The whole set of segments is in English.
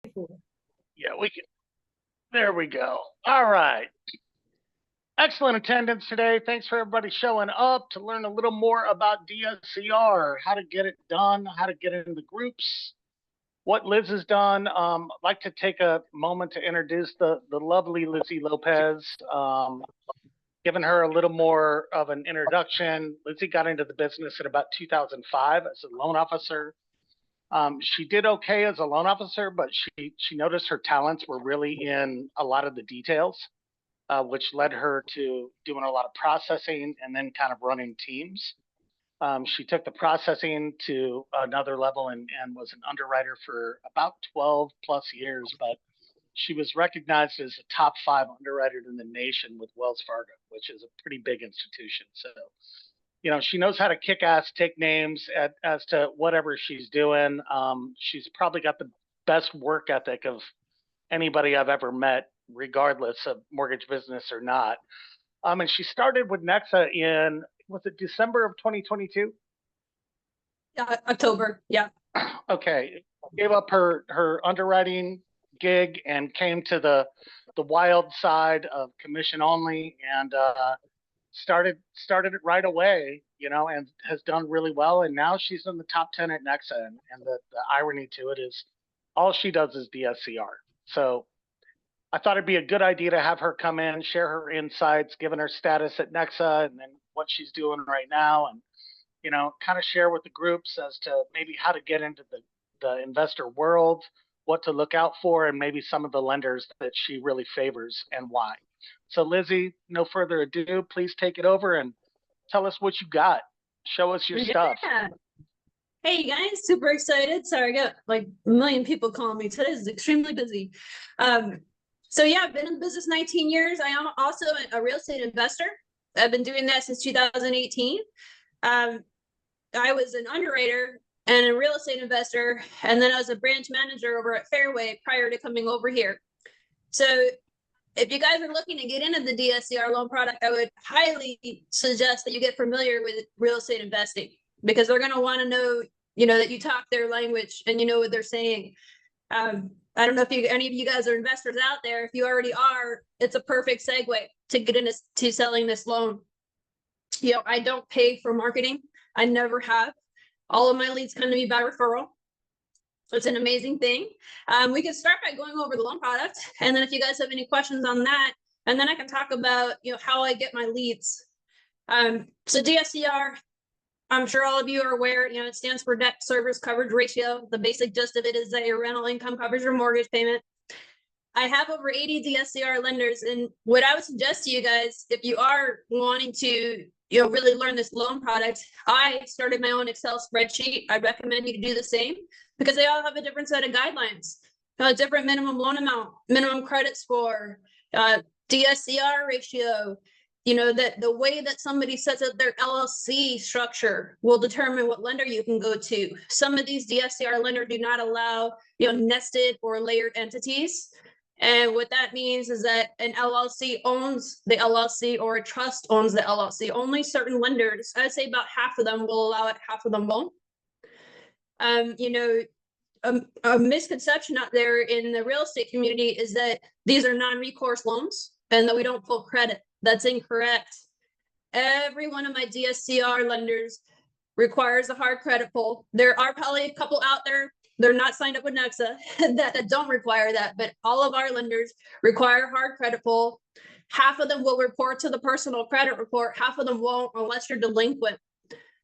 Yeah, we can. There we go. All right. Excellent attendance today. Thanks for everybody showing up to learn a little more about DSCR, how to get it done, how to get into groups, what Liz has done. I'd like to take a moment to introduce the lovely Lizzie Lopez. Giving her a little more of an introduction. Lizzie got into the business in about 2005 as a loan officer. She did okay as a loan officer, but she noticed her talents were really in a lot of the details, which led her to doing a lot of processing and then kind of running teams. She took the processing to another level and was an underwriter for about 12 plus years, but she was recognized as a top 5 underwriter in the nation with Wells Fargo, which is a pretty big institution. So, you know, she knows how to kick ass, take names as to whatever she's doing. She's probably got the best work ethic of anybody I've ever met, regardless of mortgage business or not. And she started with Nexa in, was it December of 2022? Yeah, October. Yeah. Okay. Gave up her underwriting gig and came to the wild side of commission only, and started it right away, you know, and has done really well. And now she's in the top 10 at Nexa. And the irony to it is all she does is DSCR. So I thought it'd be a good idea to have her come in, share her insights, given her status at Nexa and then what she's doing right now. And, you know, kind of share with the groups as to maybe how to get into the investor world, what to look out for, and maybe some of the lenders that she really favors and why. So Lizzie, no further ado, please take it over and tell us what you got. Show us your stuff. Hey guys, super excited. Sorry, I got like a million people calling me. Today is extremely busy. So yeah, I've been in the business 19 years. I am also a real estate investor. I've been doing that since 2018. I was an underwriter and a real estate investor, and then I was a branch manager over at Fairway prior to coming over here. So if you guys are looking to get into the DSCR loan product, I would highly suggest that you get familiar with real estate investing, because they're going to want to know, you know, that you talk their language and you know what they're saying. I don't know if any of you guys are investors out there. If you already are, it's a perfect segue to get into selling this loan. You know, I don't pay for marketing. I never have. All of my leads come to me by referral. So it's an amazing thing. We can start by going over the loan product. And then if you guys have any questions on that, and then I can talk about, you know, how I get my leads. So DSCR, I'm sure all of you are aware, you know, it stands for debt service coverage ratio. The basic gist of it is that your rental income covers your mortgage payment. I have over 80 DSCR lenders. And what I would suggest to you guys, if you are wanting to, you know, really learn this loan product, I started my own Excel spreadsheet. I recommend you to do the same, because they all have a different set of guidelines, a different minimum loan amount, minimum credit score, DSCR ratio. You know, that the way that somebody sets up their LLC structure will determine what lender you can go to. Some of these DSCR lenders do not allow, you know, nested or layered entities. And what that means is that an LLC owns the LLC or a trust owns the LLC. Only certain lenders, I'd say about half of them will allow it, half of them won't. You know, a misconception out there in the real estate community is that these are non-recourse loans and that we don't pull credit. That's incorrect. Every one of my DSCR lenders requires a hard credit pull. There are probably a couple out there, they're not signed up with Nexa, that don't require that, but all of our lenders require hard credit pull. Half of them will report to the personal credit report, half of them won't unless you're delinquent.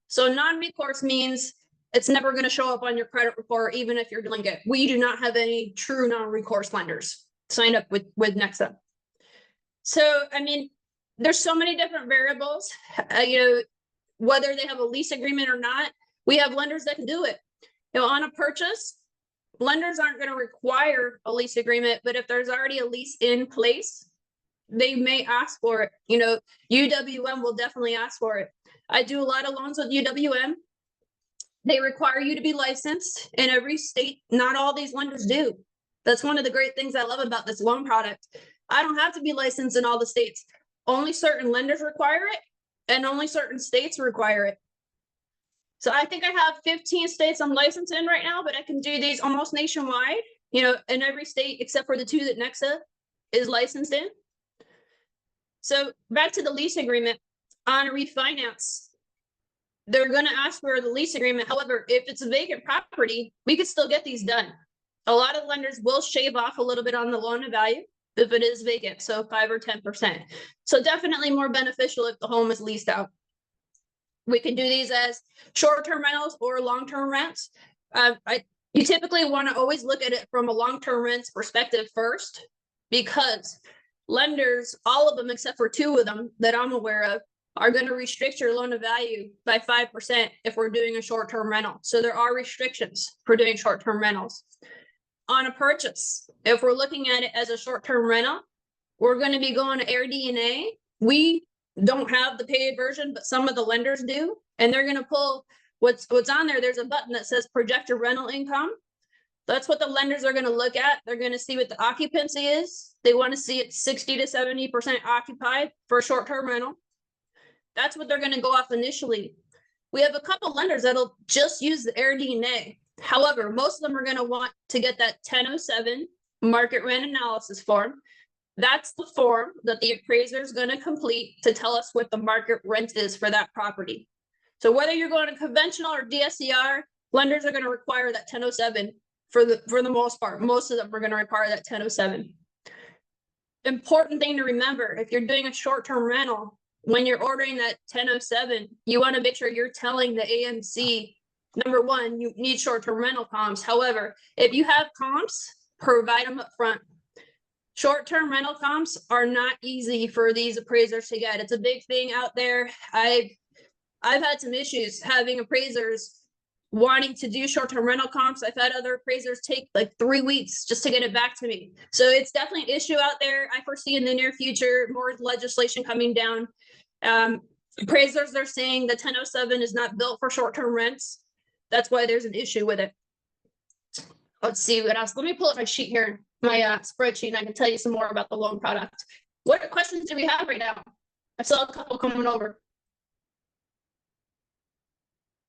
So non-recourse means it's never going to show up on your credit report, even if you're delinquent. We do not have any true non-recourse lenders signed up with Nexa. So, I mean, there's so many different variables, you know, whether they have a lease agreement or not. We have lenders that can do it. You know, on a purchase, lenders aren't going to require a lease agreement, but if there's already a lease in place, they may ask for it. You know, UWM will definitely ask for it. I do a lot of loans with UWM. They require you to be licensed in every state. Not all these lenders do. That's one of the great things I love about this loan product. I don't have to be licensed in all the states. Only certain lenders require it, and only certain states require it. So I think I have 15 states I'm licensed in right now, but I can do these almost nationwide. in every state except for the 2 that Nexa is licensed in. So back to the lease agreement on a refinance, they're going to ask for the lease agreement. However, if it's a vacant property, we could still get these done. A lot of lenders will shave off a little bit on the loan to value if it is vacant, so 5 or 10%. So definitely more beneficial if the home is leased out. We can do these as short-term rentals or long-term rents. You typically want to always look at it from a long-term rents perspective first, because lenders, all of them except for 2 of them that I'm aware of, are going to restrict your loan to value by 5% if we're doing a short-term rental. So there are restrictions for doing short-term rentals. On a purchase, if we're looking at it as a short-term rental, we're going to be going to AirDNA. We don't have the paid version, but some of the lenders do, and they're going to pull what's on there. There's a button that says project your rental income. That's what the lenders are going to look at. They're going to see what the occupancy is. They want to see it 60 to 70% occupied for a short-term rental. That's what they're going to go off initially. We have a couple lenders that'll just use the AirDNA. However, most of them are going to want to get that 1007 market rent analysis form. That's the form that the appraiser is going to complete to tell us what the market rent is for that property. So whether you're going to conventional or DSCR, lenders are going to require that 1007 for the most part. Most of them are going to require that 1007. Important thing to remember, if you're doing a short-term rental, when you're ordering that 1007, you want to make sure you're telling the AMC, number one, you need short-term rental comps. However, if you have comps, provide them up front. Short-term rental comps are not easy for these appraisers to get. It's a big thing out there. I've had some issues having appraisers wanting to do short-term rental comps. I've had other appraisers take like 3 weeks just to get it back to me. So it's definitely an issue out there. I foresee in the near future more legislation coming down. Appraisers are saying the 1007 is not built for short-term rents. That's why there's an issue with it. Let's see what else. Let me pull up my sheet here, my spreadsheet, and I can tell you some more about the loan product. What questions do we have right now? I saw a couple coming over.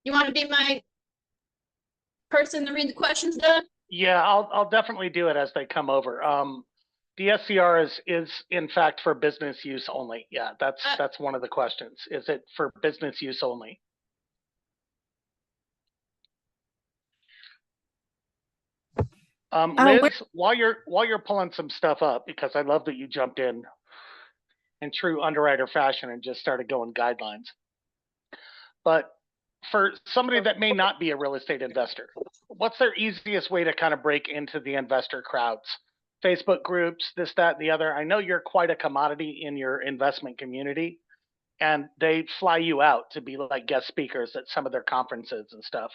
You want to be my person to read the questions, Doug? Yeah, I'll definitely do it as they come over. DSCR is in fact for business use only. Yeah, that's one of the questions. Is it for business use only? Liz, while you're pulling some stuff up, because I love that you jumped in true underwriter fashion and just started going guidelines. But for somebody that may not be a real estate investor, what's their easiest way to kind of break into the investor crowds? Facebook groups, this, that, and the other. I know you're quite a commodity in your investment community, and they fly you out to be like guest speakers at some of their conferences and stuff.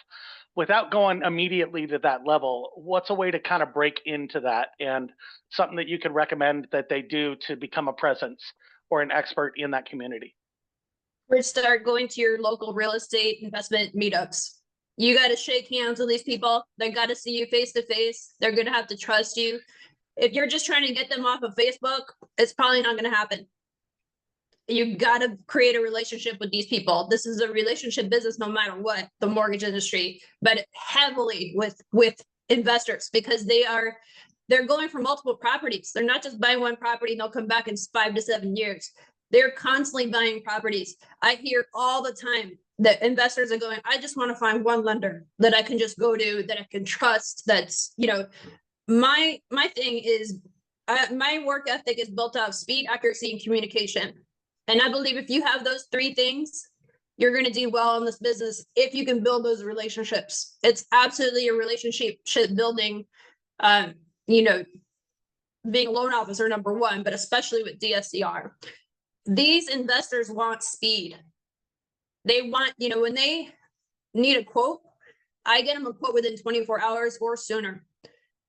Without going immediately to that level, what's a way to kind of break into that, and something that you could recommend that they do to become a presence or an expert in that community? We'd start going to your local real estate investment meetups. You got to shake hands with these people. They got to see you face to face. They're going to have to trust you. If you're just trying to get them off of Facebook, it's probably not going to happen. You got to create a relationship with these people. This is a relationship business, no matter what, the mortgage industry, but heavily with investors, because they're going for multiple properties. They're not just buying one property and they'll come back in 5 to 7 years. They're constantly buying properties. I hear all the time that investors are going, I just want to find one lender that I can just go to, that I can trust. That's, my thing is, my work ethic is built off speed, accuracy, and communication. And I believe if you have those 3 things, you're going to do well in this business if you can build those relationships. It's absolutely a relationship building, being a loan officer, number one, but especially with DSCR. These investors want speed. They want, when they need a quote, I get them a quote within 24 hours or sooner.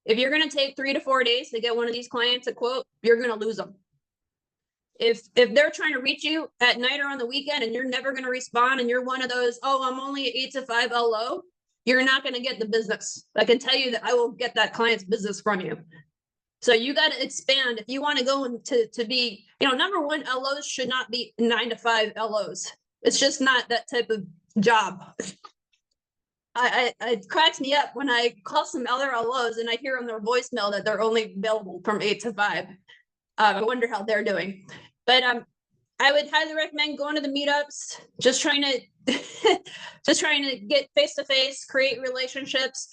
If you're going to take 3 to 4 days to get one of these clients a quote, you're going to lose them. If they're trying to reach you at night or on the weekend and you're never going to respond, and you're one of those, I'm only an 8 to 5 LO, you're not going to get the business. I can tell you that I will get that client's business from you. So you got to expand. If you want to go into to be, number one, LOs should not be 9 to 5 LOs. It's just not that type of job. it cracks me up when I call some other LOs and I hear on their voicemail that they're only available from 8 to 5. I wonder how they're doing. But I would highly recommend going to the meetups, just trying to just trying to get face to face, create relationships.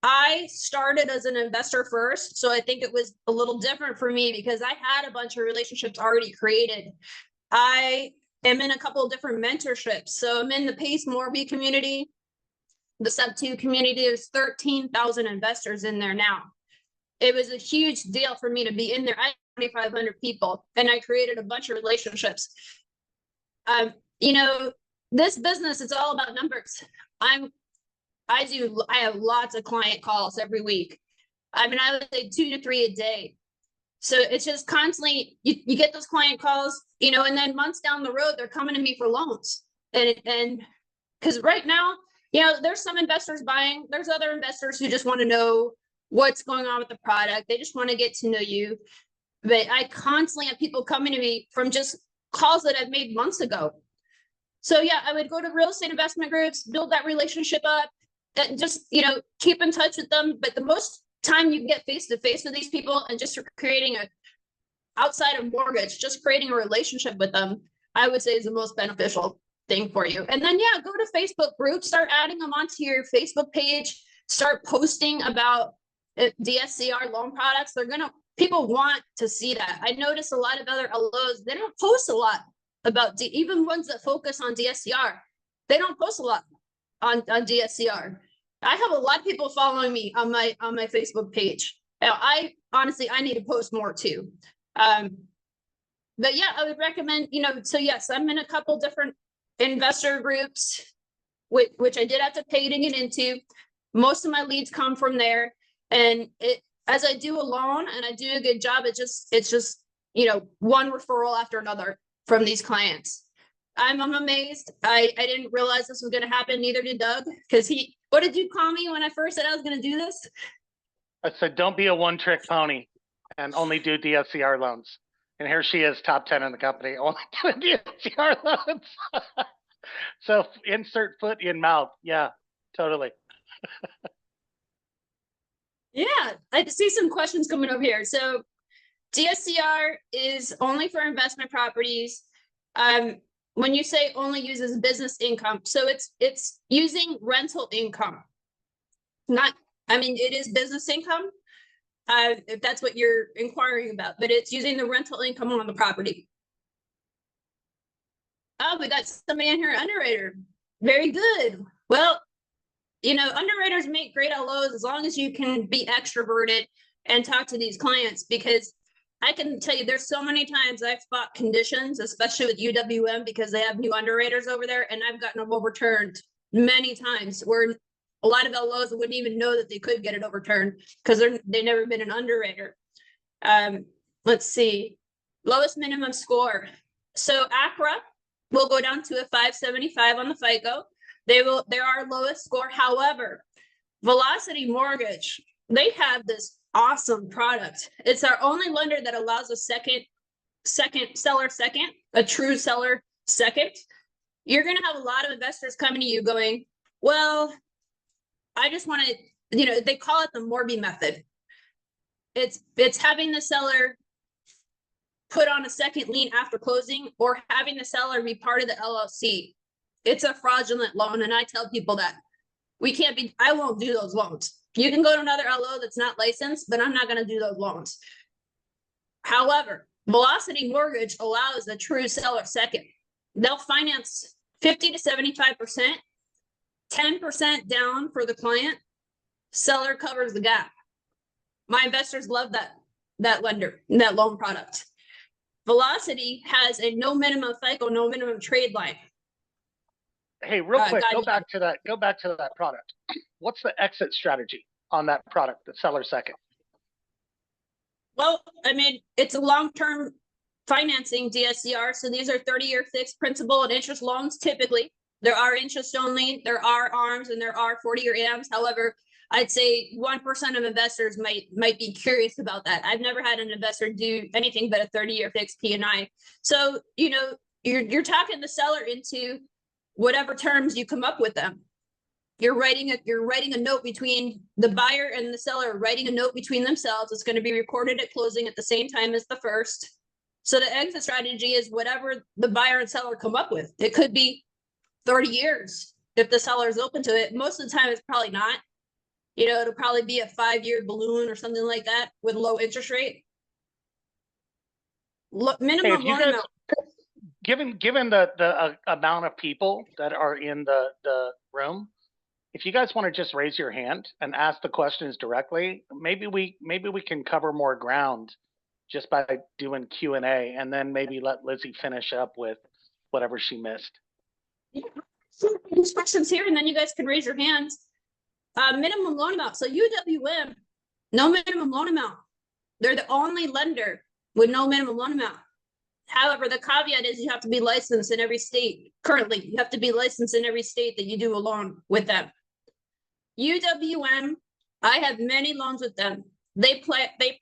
I started as an investor first, so I think it was a little different for me because I had a bunch of relationships already created. I am in a couple of different mentorships. So I'm in the Pace Morby community. The sub 2 community, is 13,000 investors in there now. It was a huge deal for me to be in there. I had 2,500 people and I created a bunch of relationships. You know, this business, it's all about numbers. I have lots of client calls every week. I mean, I would say 2 to 3 a day. So it's just constantly, you get those client calls, you know, and then months down the road, they're coming to me for loans. And because right now, you know, there's some investors buying, there's other investors who just want to know what's going on with the product. They just want to get to know you. But I constantly have people coming to me from just calls that I've made months ago. So yeah, I would go to real estate investment groups, build that relationship up, and just, you know, keep in touch with them. But the most time you can get face to face with these people and just creating outside of mortgage, just creating a relationship with them, I would say is the most beneficial thing for you. And then, yeah, go to Facebook groups, start adding them onto your Facebook page, start posting about DSCR loan products. People want to see that. I notice a lot of other LOs, they don't post a lot about, even ones that focus on DSCR, they don't post a lot on DSCR. I have a lot of people following me on my Facebook page. Now, I honestly need to post more too. But yeah, I would recommend, you know, so yes, I'm in a couple different investor groups, which I did have to pay to get into. Most of my leads come from there. And as I do a loan and I do a good job, it's just, you know, one referral after another from these clients. I'm amazed. I didn't realize this was going to happen. Neither did Doug, because what did you call me when I first said I was going to do this? I said, don't be a one-trick pony and only do DSCR loans. And here she is, top 10 in the company, only doing DSCR loans. So insert foot in mouth. Yeah, totally. Yeah, I see some questions coming over here. So DSCR is only for investment properties. When you say only uses business income, so it's using rental income. It is business income, if that's what you're inquiring about, but it's using the rental income on the property. Oh, we got somebody in here, underwriter. Very good. Well, you know, underwriters make great LOs as long as you can be extroverted and talk to these clients, because I can tell you there's so many times I've fought conditions, especially with UWM, because they have new underwriters over there, and I've gotten them overturned many times where a lot of LOs wouldn't even know that they could get it overturned because they've never been an underwriter. Let's see, lowest minimum score. So ACRA will go down to a 575 on the FICO. They're our lowest score. However, Velocity Mortgage, they have this awesome product. It's our only lender that allows a second seller second, a true seller second. You're going to have a lot of investors coming to you going, well, I just want to, you know, they call it the Morby method. It's having the seller put on a second lien after closing, or having the seller be part of the LLC. It's a fraudulent loan. And I tell people that I won't do those loans. You can go to another LO that's not licensed, but I'm not going to do those loans. However, Velocity Mortgage allows a true seller second. They'll finance 50 to 75%, 10% down for the client. Seller covers the gap. My investors love that lender, that loan product. Velocity has a no minimum FICO, no minimum trade line. Hey, real quick, go back to that product. What's the exit strategy on that product, the seller second? Well, I mean, it's a long-term financing DSCR. So these are 30-year fixed principal and interest loans. Typically, there are interest only, there are ARMs, and there are 40-year AMs. However, I'd say 1% of investors might be curious about that. I've never had an investor do anything but a 30-year fixed P&I. So, you know, you're talking the seller into whatever terms you come up with them. You're writing a note between the buyer and the seller, writing a note between themselves. It's going to be recorded at closing at the same time as the first. So the exit strategy is whatever the buyer and seller come up with. It could be 30 years if the seller is open to it. Most of the time, it's probably not. It'll probably be a 5-year balloon or something like that with low interest rate. Minimum loan amount. Given the amount of people that are in the room, if you guys want to just raise your hand and ask the questions directly, maybe we can cover more ground just by doing Q&A, and then maybe let Lizzie finish up with whatever she missed. Yeah. These questions here, and then you guys can raise your hands. Minimum loan amount. So UWM, no minimum loan amount. They're the only lender with no minimum loan amount. However, the caveat is you have to be licensed in every state. Currently, you have to be licensed in every state that you do a loan with them. UWM, I have many loans with them. They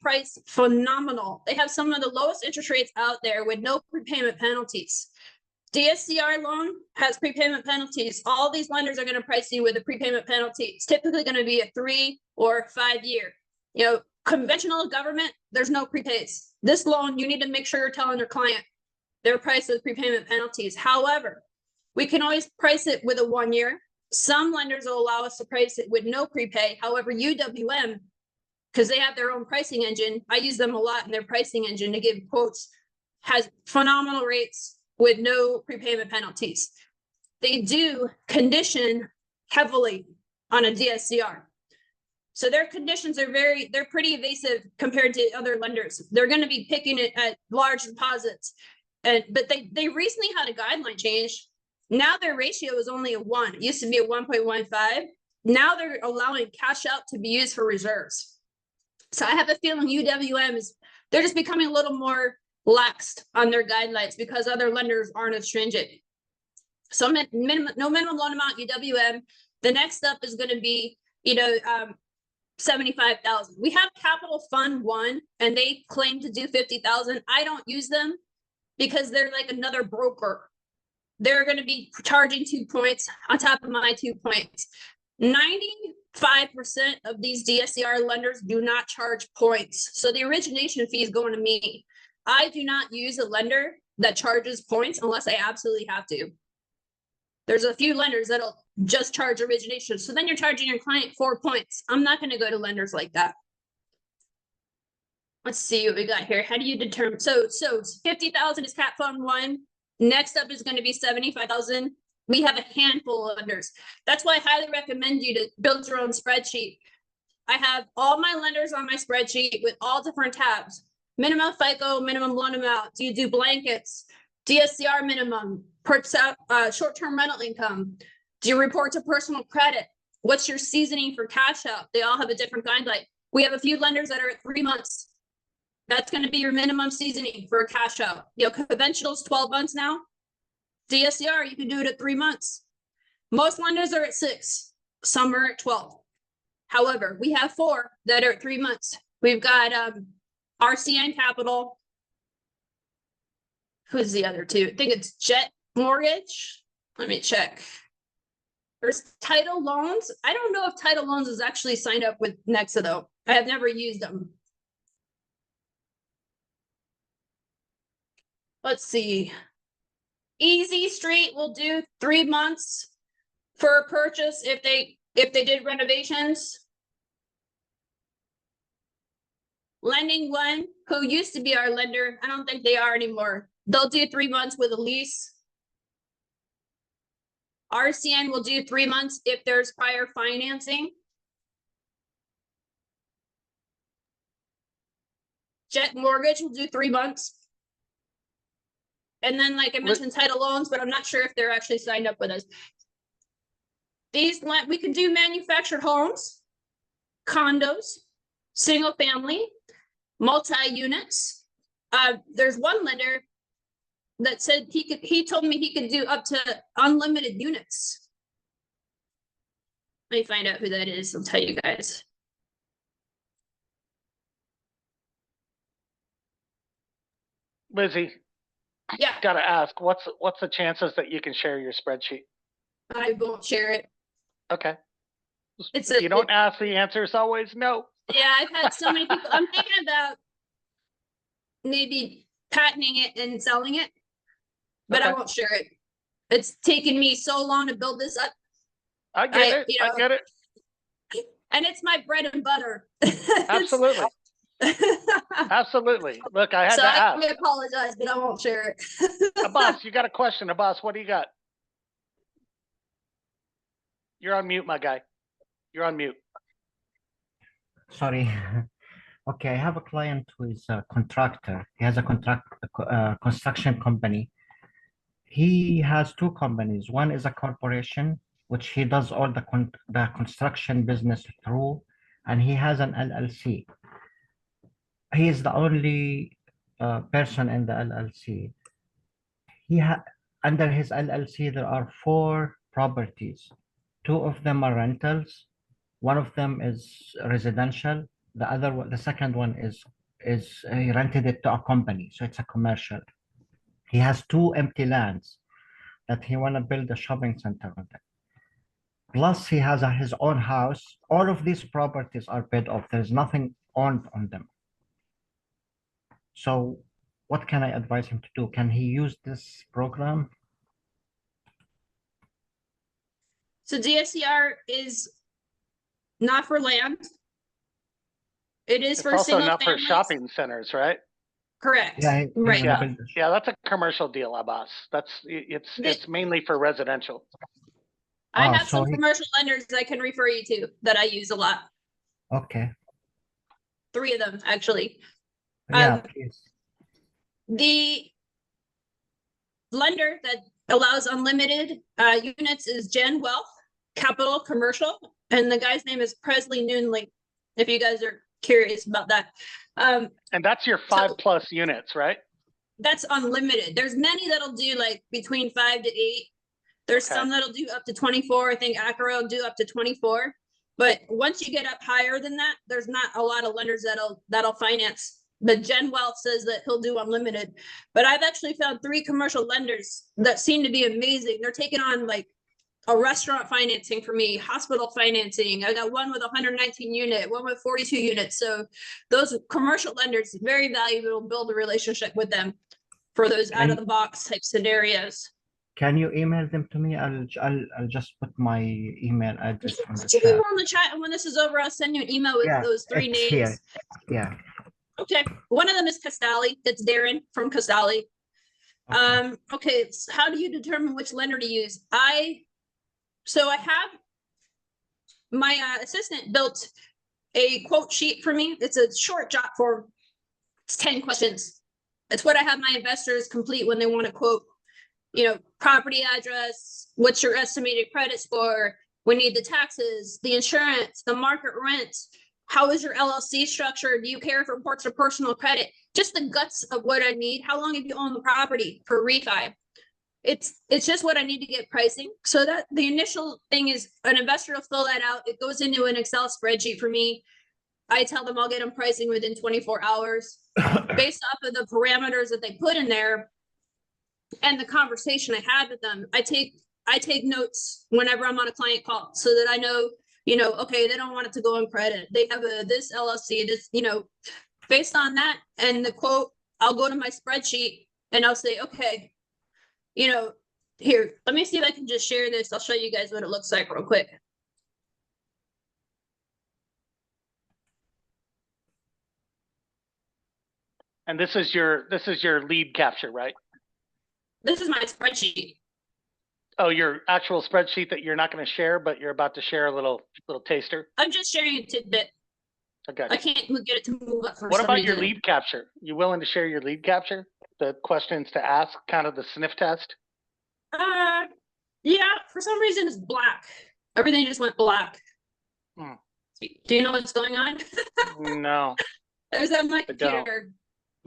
price phenomenal. They have some of the lowest interest rates out there with no prepayment penalties. DSCR loan has prepayment penalties. All these lenders are going to price you with a prepayment penalty. It's typically going to be a 3 or 5 year. Conventional government, there's no prepays. This loan, you need to make sure you're telling your client their price with prepayment penalties. However, we can always price it with a 1 year. Some lenders will allow us to price it with no prepay. However, UWM, because they have their own pricing engine, I use them a lot in their pricing engine to give quotes, has phenomenal rates with no prepayment penalties. They do condition heavily on a DSCR. So their conditions are they're pretty evasive compared to other lenders. They're going to be picking it at large deposits. But they recently had a guideline change. Now their ratio is only a 1. It used to be a 1.15. Now they're allowing cash out to be used for reserves. So I have a feeling UWM they're just becoming a little more laxed on their guidelines because other lenders aren't as stringent. So no minimum loan amount, UWM. The next up is going to be, 75,000. We have Capital Fund 1 and they claim to do 50,000. I don't use them because they're like another broker. They're going to be charging 2 points on top of my 2 points. 95% of these DSCR lenders do not charge points. So the origination fee is going to me. I do not use a lender that charges points unless I absolutely have to. There's a few lenders that'll just charge origination. So then you're charging your client 4 points. I'm not going to go to lenders like that. Let's see what we got here. How do you determine? So 50,000 is Cap Fund 1. Next up is going to be 75,000. We have a handful of lenders. That's why I highly recommend you to build your own spreadsheet. I have all my lenders on my spreadsheet with all different tabs. Minimum FICO, minimum loan amount. Do you do blankets? DSCR minimum, short-term rental income. Do you report to personal credit? What's your seasoning for cash out? They all have a different guideline. We have a few lenders that are at 3 months. That's going to be your minimum seasoning for a cash out. Conventional is 12 months now. DSCR, you can do it at 3 months. Most lenders are at 6. Some are at 12. However, we have 4 that are at 3 months. We've got RCN Capital. Who's the other two? I think it's Jet Mortgage. Let me check. There's Title Loans. I don't know if Title Loans is actually signed up with Nexa though. I have never used them. Let's see. Easy Street will do 3 months for a purchase if they did renovations. Lending One, who used to be our lender, I don't think they are anymore. They'll do 3 months with a lease. RCN will do 3 months if there's prior financing. Jet Mortgage will do 3 months. And then, like I mentioned, Title Loans, but I'm not sure if they're actually signed up with us. We can do manufactured homes, condos, single family, multi-units. There's one lender that said he told me he could do up to unlimited units. Let me find out who that is. I'll tell you guys. Lizzie, Yeah, gotta ask, what's the chances that you can share your spreadsheet? I won't share it. Okay. It's If you don't ask, the answer is always no. yeah, I've had so many people. I'm thinking about maybe patenting it and selling it, but I Okay. won't share it. It's taken me so long to build this up. I get it. You I know, get it. and it's my bread and butter. Absolutely. Absolutely. Look, I had So to I ask. apologize, but I won't share it. Abbas, you got a question. Abbas, what do you got? You're on mute, my guy. You're on mute. Sorry. Okay, I have a client who is a contractor. He has a construction company. He has two companies. One is a corporation, which he does all the construction business through, and he has an LLC. He is the only person in the LLC. Under his LLC, there are 4 properties. 2 of them are rentals. One of them is residential. The second one is he rented it to a company, so it's a commercial. He has 2 empty lands that he want to build a shopping center on it. Plus, he has his own house. All of these properties are paid off. There's nothing owned on them. So, what can I advise him to do? Can he use this program? So DSCR is not for land. It is It's for also single not for families. shopping centers, right? Correct. Yeah, he's Right. gonna Yeah. build this. Yeah, that's a commercial deal, Abbas. It's mainly for residential. I Oh, have so some commercial lenders I can refer you to that I use a lot. Okay. 3 of them, actually. Yeah, please. The lender that allows unlimited units is Gen Wealth Capital Commercial, and the guy's name is Presley Noonley, if you guys are curious about that. And that's your 5+ units, right? That's unlimited. There's many that'll do like between 5 to 8. There's Okay. some that'll do up to 24. I think Acura will do up to 24. But once you get up higher than that, there's not a lot of lenders that'll finance. But Gen Wealth says that he'll do unlimited. But I've actually found 3 commercial lenders that seem to be amazing. They're taking on like a restaurant financing for me, hospital financing. I got one with 119 unit, one with 42 units. So those commercial lenders, very valuable to build a relationship with them for those out of the box type scenarios. Can you email them to me? I'll just put my email address on the Put your email chat. on the chat, and when this is over, I'll send you an email with Yeah, those 3 it's names. here. Yeah. Okay. One of them is Castali. It's Darren from Castali. Okay. Okay. So how do you determine which lender to use? I have my assistant built a quote sheet for me. It's a short jot form. It's 10 questions. It's what I have my investors complete when they want to quote, property address, what's your estimated credit score? We need the taxes, the insurance, the market rent. How is your LLC structured? Do you care if it reports to personal credit? Just the guts of what I need. How long have you owned the property for refi? It's just what I need to get pricing. So that the initial thing is an investor will fill that out. It goes into an Excel spreadsheet for me. I tell them I'll get them pricing within 24 hours based off of the parameters that they put in there and the conversation I had with them. I take notes whenever I'm on a client call so that I know, okay, they don't want it to go on credit. They have this LLC, this, based on that and the quote, I'll go to my spreadsheet and I'll say, okay, here, let me see if I can just share this. I'll show you guys what it looks like real quick. And this is your lead capture, right? This is my spreadsheet. Oh, your actual spreadsheet that you're not going to share, but you're about to share a little taster. I'm just sharing a tidbit. Okay. I can't get it to move up for What some about your reason. lead capture? You willing to share your lead capture? The questions to ask, kind of the sniff test? Yeah, for some reason it's black. Everything just went black. Do you know what's going on? No. There's on my computer.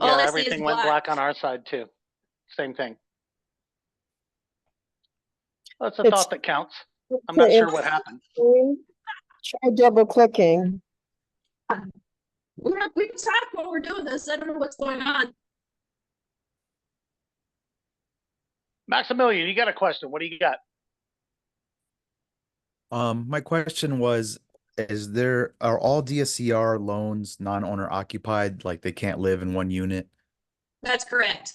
All I see is everything went black on our side too. Same thing. That's a thought that counts. I'm not sure what happened. Try double clicking. We can talk while we're doing this. I don't know what's going on. Maximilian, you got a question. What do you got? My question was, are all DSCR loans non-owner occupied, like they can't live in one unit? That's correct.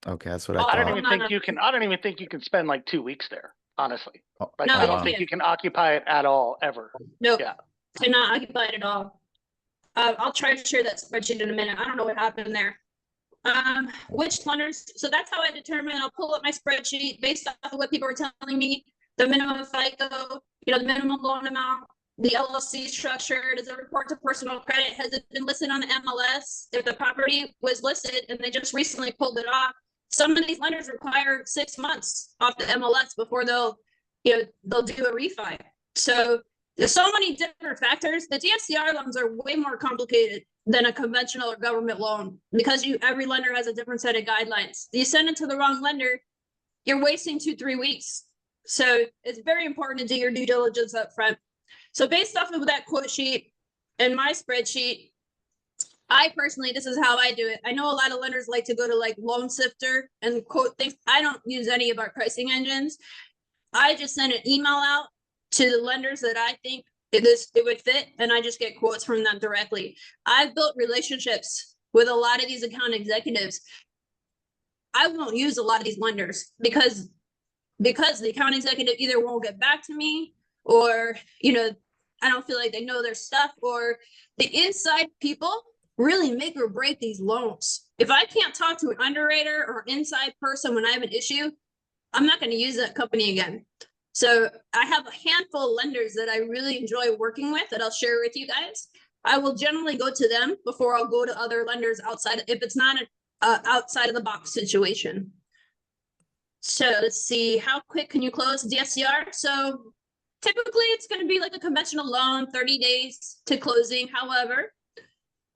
Okay, that's what I I don't thought. even think you can. I don't even think you can spend like 2 weeks there. Honestly, Oh, like No, I you don't think can't. you can occupy it at all ever. Nope. Yeah. Cannot occupy it at all. I'll try to share that spreadsheet in a minute. I don't know what happened there. Which lenders, so that's how I determine, I'll pull up my spreadsheet based off of what people were telling me, the minimum FICO, the minimum loan amount, the LLC structure, does it report to personal credit, has it been listed on the MLS? If the property was listed and they just recently pulled it off, some of these lenders require 6 months off the MLS before they'll do a refi. So there's so many different factors. The DSCR loans are way more complicated than a conventional or government loan because every lender has a different set of guidelines. You send it to the wrong lender, you're wasting 2-3 weeks. So it's very important to do your due diligence up front. So based off of that quote sheet and my spreadsheet, I personally, this is how I do it. I know a lot of lenders like to go to like Loan Sifter and quote things. I don't use any of our pricing engines. I just send an email out to the lenders that I think it would fit, and I just get quotes from them directly. I've built relationships with a lot of these account executives. I won't use a lot of these lenders because the account executive either won't get back to me, or I don't feel like they know their stuff, or the inside people really make or break these loans. If I can't talk to an underwriter or inside person when I have an issue, I'm not going to use that company again. So I have a handful of lenders that I really enjoy working with that I'll share with you guys. I will generally go to them before I'll go to other lenders outside, if it's not an outside of the box situation. So let's see, how quick can you close DSCR? So typically it's going to be like a conventional loan, 30 days to closing. However,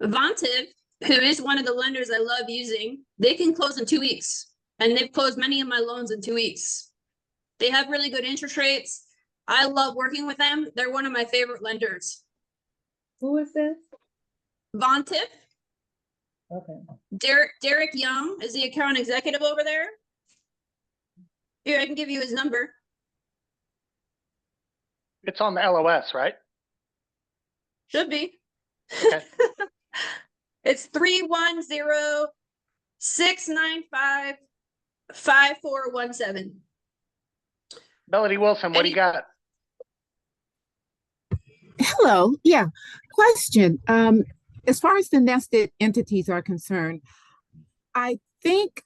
Vantiv, who is one of the lenders I love using, they can close in 2 weeks. And they've closed many of my loans in 2 weeks. They have really good interest rates. I love working with them. They're one of my favorite lenders. Who is this? Vantiv. Okay. Derek Young is the account executive over there. Here, I can give you his number. It's on the LOS, right? Should be. Okay. It's 310-695-5417. Melody Wilson, what do you got? Hello. Yeah. Question. As far as the nested entities are concerned, I think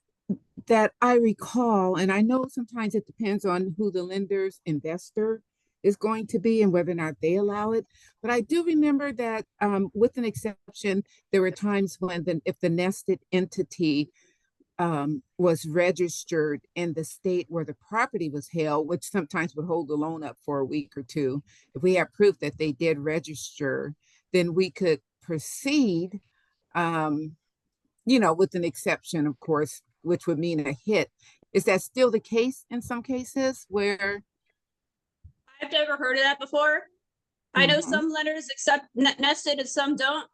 that I recall, and I know sometimes it depends on who the lender's investor is going to be and whether or not they allow it. But I do remember that with an exception, there were times when if the nested entity was registered in the state where the property was held, which sometimes would hold the loan up for a week or two. If we have proof that they did register, then we could proceed, with an exception, of course, which would mean a hit. Is that still the case in some cases where? I've never heard of that before. I know some lenders accept nested and some don't.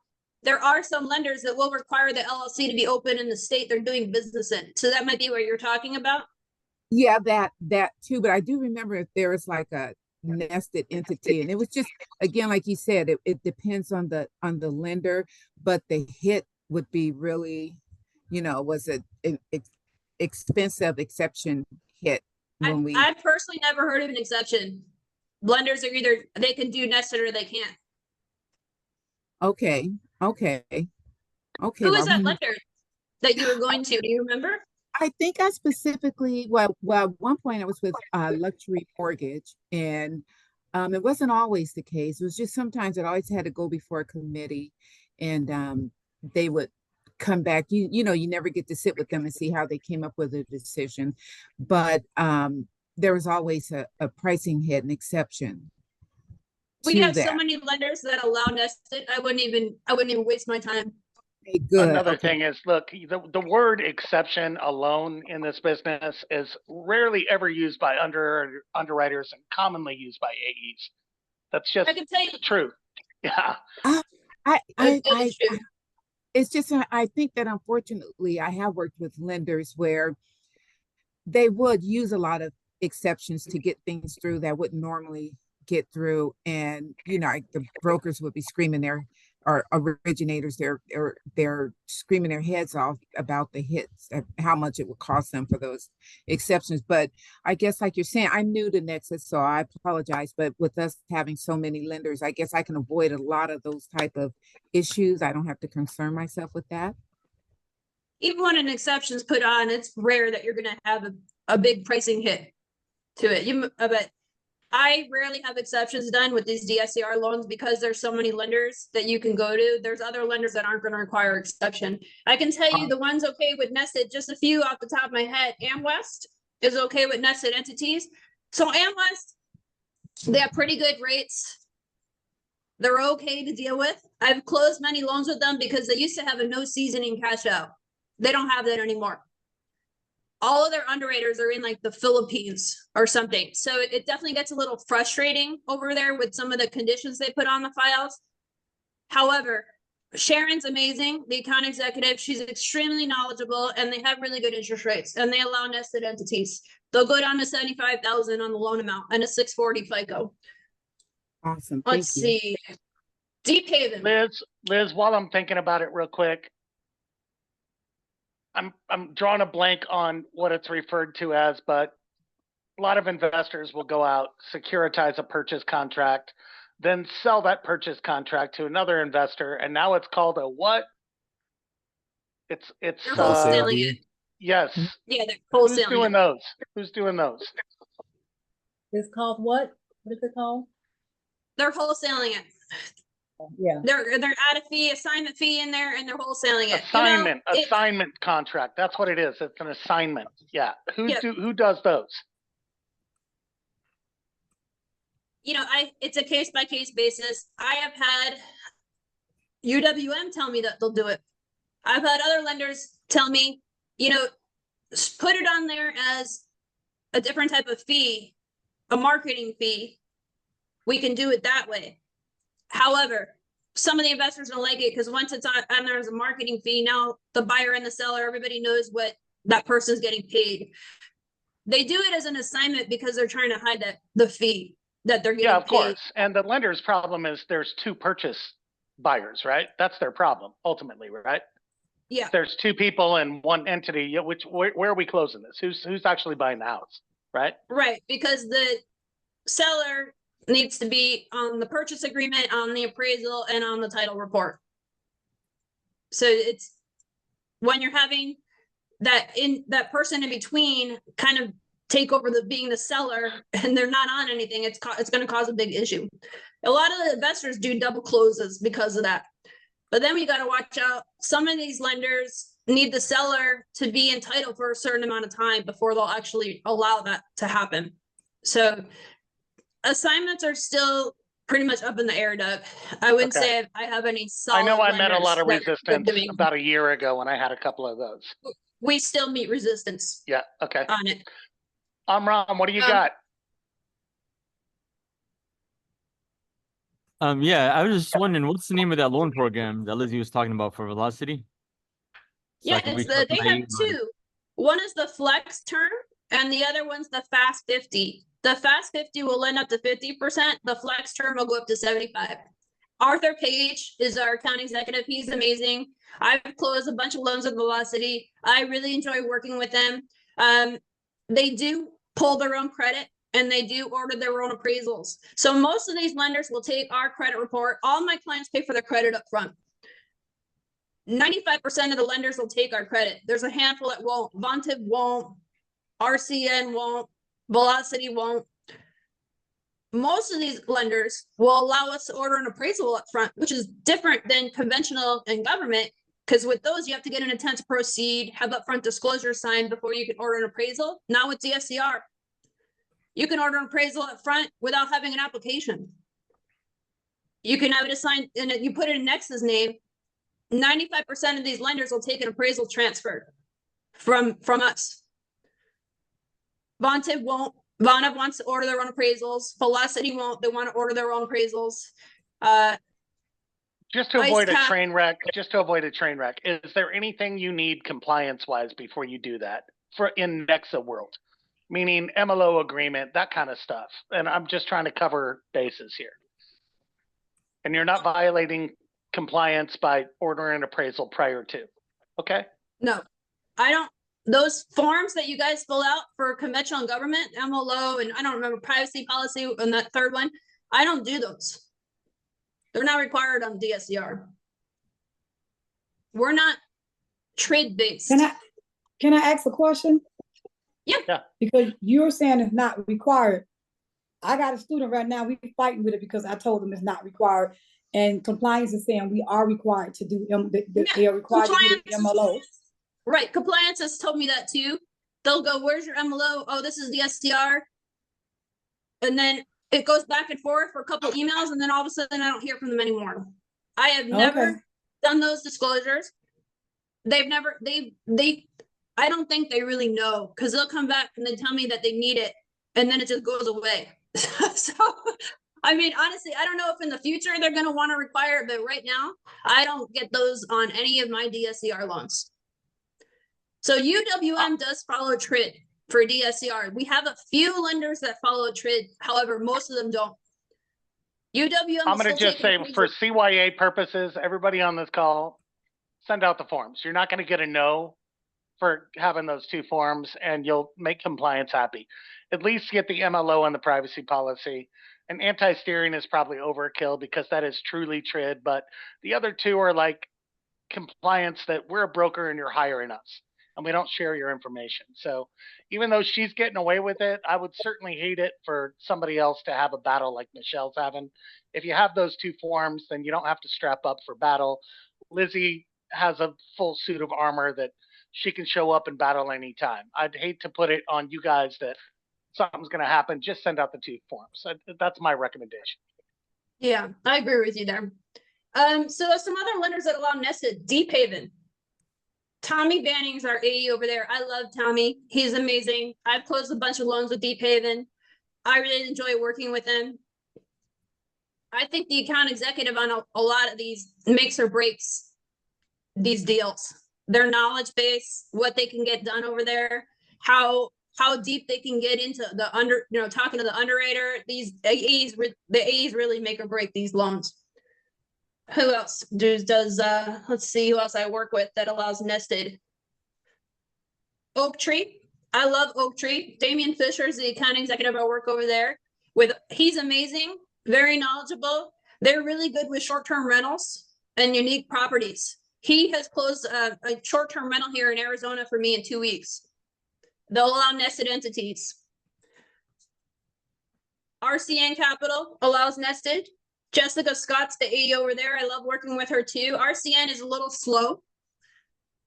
There are some lenders that will require the LLC to be open in the state they're doing business in. So that might be what you're talking about. Yeah, that too. But I do remember if there was like a nested entity, and it was just, again, like you said, it depends on the lender, but the hit would be really, was an expensive exception hit. I personally never heard of an exception. Lenders are either they can do nested or they can't. Okay. Who is that lender that you were going to? Do you remember? I think I specifically, well, at one point I was with Luxury Mortgage, and it wasn't always the case. It was just sometimes it always had to go before a committee, and they would come back. You never get to sit with them and see how they came up with a decision, but there was always a pricing hit, an exception. We have so many lenders that allow nested. I wouldn't even waste my time. Okay, good. Another thing is, look, the word exception alone in this business is rarely ever used by underwriters and commonly used by AEs. That's just I can tell you the truth. Yeah. It's just, I think that unfortunately I have worked with lenders where they would use a lot of exceptions to get things through that wouldn't normally get through, and like the brokers would be screaming their or originators they're screaming their heads off about the hits, how much it would cost them for those exceptions. But I guess, like you're saying, I'm new to Nexus, so I apologize. But with us having so many lenders, I guess I can avoid a lot of those type of issues. I don't have to concern myself with that. Even when an exception is put on, it's rare that you're going to have a big pricing hit to it. But I rarely have exceptions done with these DSCR loans because there's so many lenders that you can go to. There's other lenders that aren't going to require exception. I can tell you the ones okay with nested, just a few off the top of my head. AmWest is okay with nested entities. So AmWest, they have pretty good rates. They're okay to deal with. I've closed many loans with them because they used to have a no seasoning cash out. They don't have that anymore. All of their underwriters are in like the Philippines or something. So it definitely gets a little frustrating over there with some of the conditions they put on the files. However, Sharon's amazing, the account executive. She's extremely knowledgeable, and they have really good interest rates, and they allow nested entities. They'll go down to 75,000 on the loan amount and a 640 FICO. Awesome. Let's see. Deep Haven. Liz, while I'm thinking about it real quick, I'm drawing a blank on what it's referred to as, but a lot of investors will go out, securitize a purchase contract, then sell that purchase contract to another investor, and now it's called a what? It's They're wholesaling it. Yes. Yeah, they're Who's wholesaling doing it. those? Who's doing those? It's called what? What is it called? They're wholesaling it. Yeah. They're add a fee, assignment fee in there, and they're wholesaling it. Assignment contract. That's what it is. It's an assignment. Yeah. Yep. Who does those? It's a case by case basis. I have had UWM tell me that they'll do it. I've had other lenders tell me, put it on there as a different type of fee, a marketing fee. We can do it that way. However, some of the investors don't like it because once it's on there as a marketing fee, now the buyer and the seller, everybody knows what that person's getting paid. They do it as an assignment because they're trying to hide the fee that they're getting paid. Yeah, of course. And the lender's problem is there's two purchase buyers, right? That's their problem ultimately, right? Yeah. There's two people in one entity. Where are we closing this? Who's actually buying the house, right? Right, because the seller needs to be on the purchase agreement, on the appraisal, and on the title report. So it's when you're having that person in between kind of take over being the seller and they're not on anything, it's going to cause a big issue. A lot of the investors do double closes because of that. But then we got to watch out. Some of these lenders need the seller to be entitled for a certain amount of time before they'll actually allow that to happen. So assignments are still pretty much up in the air, Doug. I wouldn't say I have any solid. I know I met a lot of lenders resistance about a year ago when I had a couple of those. We still meet resistance Yeah. Okay. on it. Amram, what do you got? Yeah, I was just wondering, what's the name of that loan program that Lizzie was talking about for Velocity? So I Yeah, can it's reach out to they my have email. two. One is the flex term and the other one's the fast 50. The fast 50 will lend up to 50%. The flex term will go up to 75. Arthur Page is our account executive. He's amazing. I've closed a bunch of loans with Velocity. I really enjoy working with them. They do pull their own credit and they do order their own appraisals. So most of these lenders will take our credit report. All my clients pay for their credit up front. 95% of the lenders will take our credit. There's a handful that won't. Vontiv won't. RCN won't. Velocity won't. Most of these lenders will allow us to order an appraisal up front, which is different than conventional and government, because with those, you have to get an intent to proceed, have upfront disclosure signed before you can order an appraisal. Now with DSCR, you can order an appraisal up front without having an application. You can have it assigned, and you put it in Nex's name. 95% of these lenders will take an appraisal transfer from us. Vontiv won't. Vontiv wants to order their own appraisals. Velocity won't. They want to order their own appraisals. Just to avoid a train wreck, is there anything you need compliance-wise before you do that in Nexa world? meaning MLO agreement, that kind of stuff. And I'm just trying to cover bases here. And you're not violating compliance by ordering an appraisal prior to. Okay? No, I don't. Those forms that you guys fill out for conventional government, MLO, and I don't remember privacy policy and that third one, I don't do those. They're not required on DSCR. We're not TRID based. Can I ask a question? Yeah. Because you're saying it's not required. I got a student right now, we fighting with it because I told them it's not required. And compliance is saying we are required to do, they are required to do the MLO. Right, compliance has told me that too. They'll go, where's your MLO? Oh, this is the DSCR. And then it goes back and forth for a couple emails, and then all of a sudden I don't hear from them anymore. I have never done those disclosures. They've never, I don't think they really know, because they'll come back and they tell me that they need it, and then it just goes away. So, I mean, honestly, I don't know if in the future they're going to want to require it, but right now, I don't get those on any of my DSCR loans. So UWM does follow TRID for DSCR. We have a few lenders that follow TRID. However, most of them don't. UWM. I'm going to just say for CYA purposes, everybody on this call, send out the forms. You're not going to get a no for having those two forms, and you'll make compliance happy. At least get the MLO and the privacy policy. And anti-steering is probably overkill because that is truly TRID, but the other two are like compliance that we're a broker and you're hiring us, and we don't share your information. So even though she's getting away with it, I would certainly hate it for somebody else to have a battle like Michelle's having. If you have those two forms, then you don't have to strap up for battle. Lizzie has a full suit of armor that she can show up and battle anytime. I'd hate to put it on you guys that something's going to happen. Just send out the two forms. That's my recommendation. Yeah, I agree with you there. So some other lenders that allow nested, Deep Haven. Tommy Banning's our AE over there. I love Tommy. He's amazing. I've closed a bunch of loans with Deep Haven. I really enjoy working with him. I think the account executive on a lot of these makes or breaks these deals. Their knowledge base, what they can get done over there, how deep they can get into the talking to the underwriter. These AEs, the AEs really make or break these loans. Who else does let's see who else I work with that allows nested. Oak Tree. I love Oak Tree. Damian Fisher is the account executive I work over there with. He's amazing, very knowledgeable. They're really good with short-term rentals and unique properties. He has closed a short-term rental here in Arizona for me in 2 weeks. They'll allow nested entities. RCN Capital allows nested. Jessica Scott's the AE over there. I love working with her too. RCN is a little slow.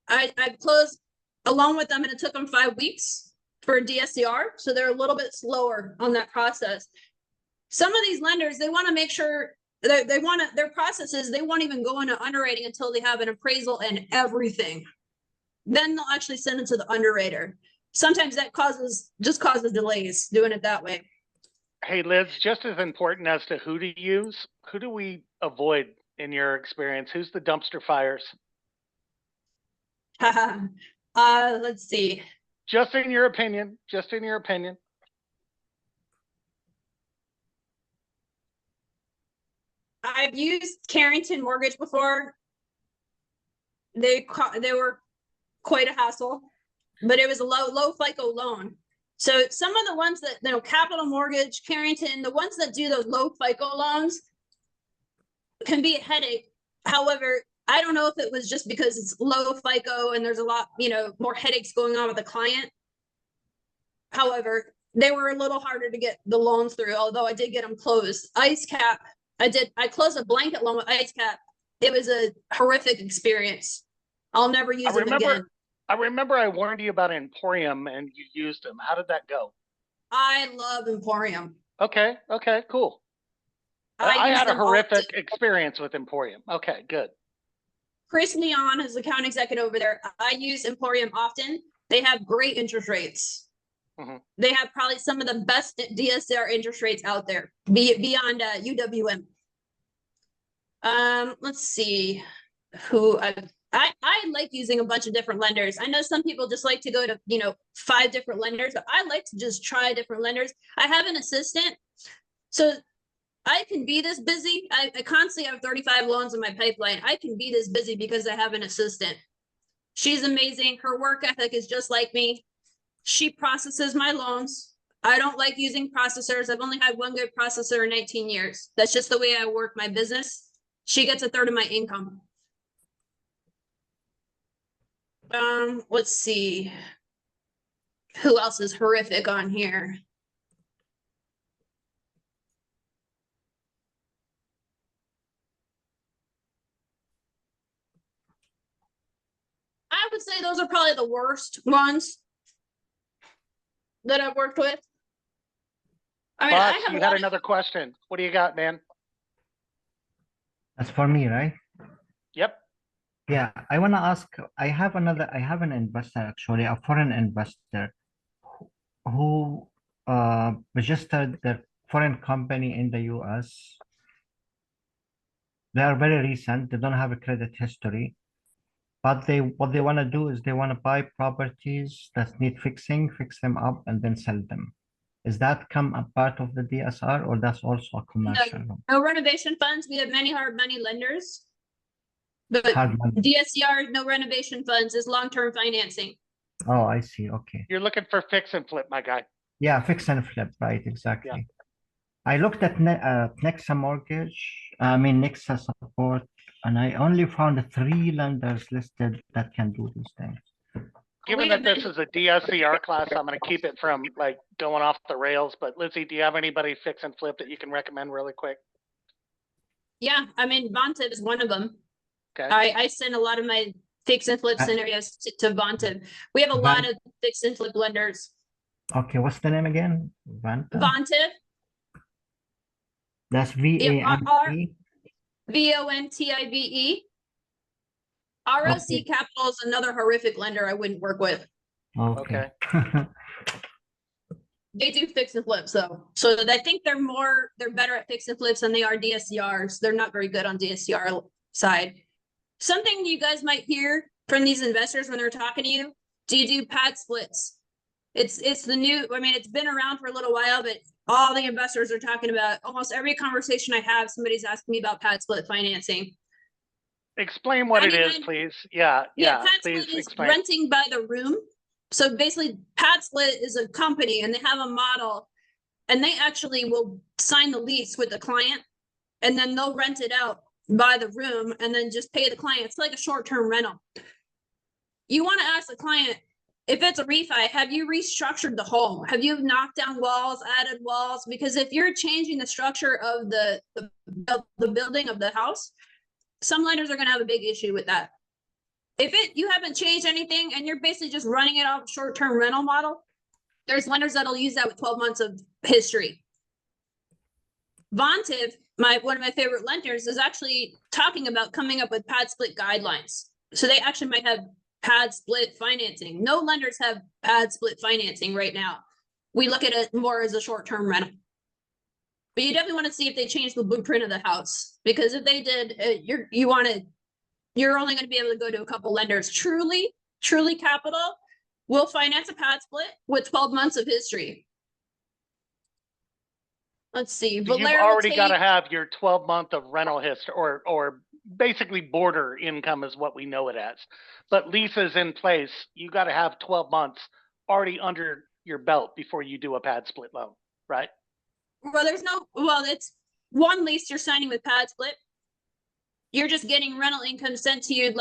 I closed along with them, and it took them 5 weeks for DSCR. So they're a little bit slower on that process. Some of these lenders, they want to make sure that their processes, they won't even go into underwriting until they have an appraisal and everything. Then they'll actually send it to the underwriter. Sometimes that just causes delays doing it that way. Hey, Liz, just as important as to who to use, who do we avoid in your experience? Who's the dumpster fires? Let's see. Just in your opinion, I've used Carrington Mortgage before. They were quite a hassle, but it was a low FICO loan. So some of the ones that, Capital Mortgage, Carrington, the ones that do those low FICO loans can be a headache. However, I don't know if it was just because it's low FICO and there's a lot, more headaches going on with the client. However, they were a little harder to get the loans through, although I did get them closed. IceCap, I closed a blanket loan with IceCap. It was a horrific experience. I'll never use it again. I remember I warned you about Emporium and you used them. How did that go? I love Emporium. Okay, cool. I had a horrific experience with Emporium. Okay, good. Chris Leon is the account executive over there. I use Emporium often. They have great interest rates. Mm-hmm. They have probably some of the best DSCR interest rates out there beyond UWM. Let's see who I like using a bunch of different lenders. I know some people just like to go to, 5 different lenders, but I like to just try different lenders. I have an assistant, so I can be this busy. I constantly have 35 loans in my pipeline. I can be this busy because I have an assistant. She's amazing. Her work ethic is just like me. She processes my loans. I don't like using processors. I've only had one good processor in 19 years. That's just the way I work my business. She gets a third of my income. Let's see. Who else is horrific on here? I would say those are probably the worst ones that I've worked with. I mean, I Boss, have you a had lot of, another question. What do you got, man? That's for me, right? Yep. Yeah, I want to ask, I have an investor actually, a foreign investor who registered their foreign company in the US. They are very recent, they don't have a credit history, but what they want to do is they want to buy properties that need fixing, fix them up, and then sell them. Is that come a part of the DSR or that's also a commercial loan? no renovation funds. We have many hard money lenders. But Hard money. DSCR, no renovation funds, is long-term financing. Oh, I see, okay. You're looking for fix and flip, my guy. Yeah, fix and flip, right, exactly. I looked at Nexa Mortgage, Nexa Support, and I only found 3 lenders listed that can do these things. Given that this is a DSCR class, I'm going to keep it from like going off the rails. But Lizzie, do you have anybody fix and flip that you can recommend really quick? Yeah, I mean, Vontiv is one of them. Okay. I send a lot of my fix and flip scenarios to Vontiv. We have a lot of fix and flip lenders. Okay, what's the name again? Vontiv, That's VANTIVE. VONTIVE. ROC Okay. Capital is another horrific lender I wouldn't work with. Okay. They do fix and flips though. So I think they're better at fix and flips than they are DSCRs. They're not very good on DSCR side. Something you guys might hear from these investors when they're talking to you, do you do pad splits? It's the new, I mean, it's been around for a little while, but all the investors are talking about, almost every conversation I have, somebody's asking me about pad split financing. Explain what it is, please. Yeah, pad please split is explain. renting by the room. So basically, pad split is a company and they have a model and they actually will sign the lease with the client and then they'll rent it out by the room and then just pay the client. It's like a short-term rental. You want to ask the client, if it's a refi, have you restructured the home? Have you knocked down walls, added walls? Because if you're changing the structure of the building of the house, some lenders are going to have a big issue with that. If you haven't changed anything and you're basically just running it off short-term rental model, there's lenders that'll use that with 12 months of history. Vontiv, one of my favorite lenders, is actually talking about coming up with pad split guidelines. So they actually might have pad split financing. No lenders have pad split financing right now. We look at it more as a short-term rental. But you definitely want to see if they change the blueprint of the house, because if they did, you're only going to be able to go to a couple lenders. Truly Capital will finance a pad split with 12 months of history. Let's see. So you've already got to have your 12-month of rental history, or basically border income is what we know it as. But leases in place, you got to have 12 months already under your belt before you do a pad split loan, right? Well, it's one lease you're signing with pad split. You're just getting rental income sent to you,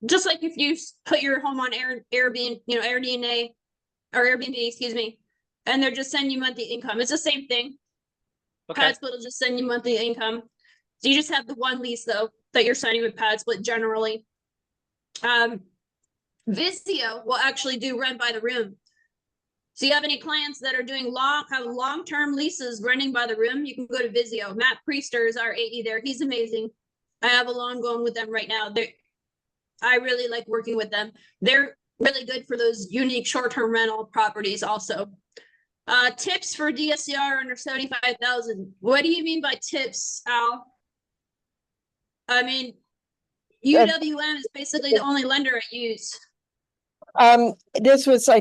just like if you put your home on Airbnb, excuse me, and they're just sending you monthly income. It's the same thing. Okay. Pad split will just send you monthly income. So you just have the one lease though that you're signing with pad split generally. Vizio will actually do rent by the room. So you have any clients that are doing long-term leases renting by the room, you can go to Vizio. Matt Priester is our AE there. He's amazing. I have a loan going with them right now. I really like working with them. They're really good for those unique short-term rental properties also. Tips for DSCR under 75,000. What do you mean by tips, Al? I mean, UWM is basically the only lender I use. I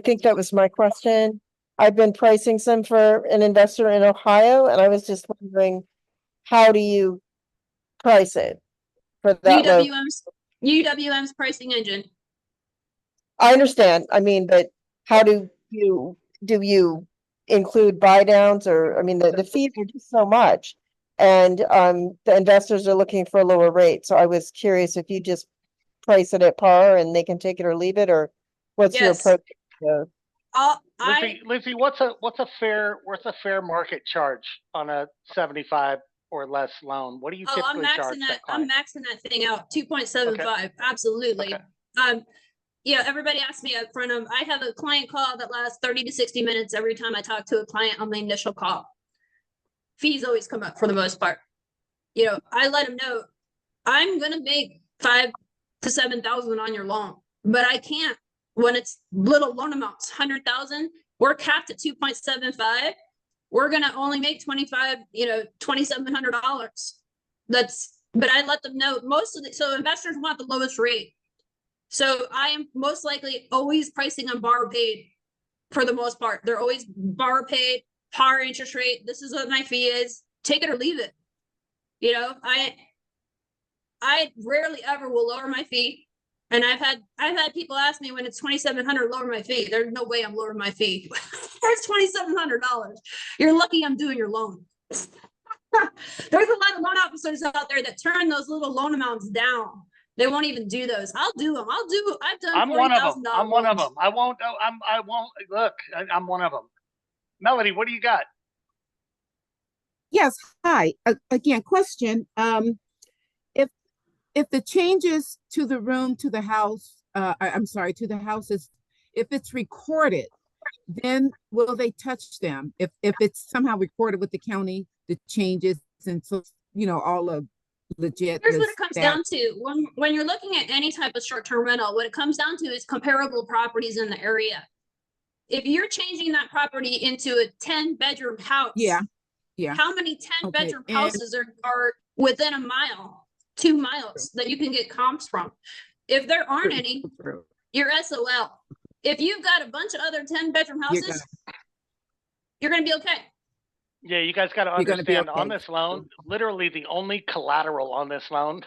think that was my question. I've been pricing some for an investor in Ohio, and I was just wondering, how do you price it for that low? UWM's pricing engine. I understand. I mean, but how do you include buy downs, or, I mean, the fees are just so much. And the investors are looking for a lower rate. So I was curious if you just price it at par and they can take it or leave it, or what's your Yes. approach? Lizzie, what's a fair market charge on a 75 or less loan? What do you typically charge that I'm client? maxing that thing out 2.75. Absolutely. Okay. Yeah, everybody asks me up front of, I have a client call that lasts 30 to 60 minutes every time I talk to a client on the initial call. Fees always come up for the most part. You know, I let them know I'm gonna make 5,000 to 7,000 on your loan, but I can't when it's little loan amounts, 100,000. We're capped at 2.75. We're gonna only make $2,700. But I let them know so investors want the lowest rate. So I am most likely always pricing on borrow paid for the most part. They're always borrow paid, par interest rate. This is what my fee is. Take it or leave it. You know, I rarely ever will lower my fee. And I've had people ask me when it's $2,700, lower my fee. There's no way I'm lowering my fee. There's $2,700. You're lucky I'm doing your loan. There's a lot of loan officers out there that turn those little loan amounts down. They won't even do those. I'll do them. I've done. I'm one of them. I'm one of them. I won't look. I'm one of them. Melody, what do you got? Yes, hi. Again, question. If the changes to the room, to the house, I'm sorry, to the houses, if it's recorded, then will they touch them? If it's somehow recorded with the county, the changes, and so, you know, all of legit. Here's what it comes down to. When you're looking at any type of short-term rental, what it comes down to is comparable properties in the area. If you're changing that property into a 10-bedroom house, yeah, how many 10-bedroom houses are within a mile, 2 miles that you can get comps from? If there aren't any, you're SOL. If you've got a bunch of other 10-bedroom houses, you're gonna be okay. Yeah, you guys got to understand, on this loan, literally the only collateral on this loan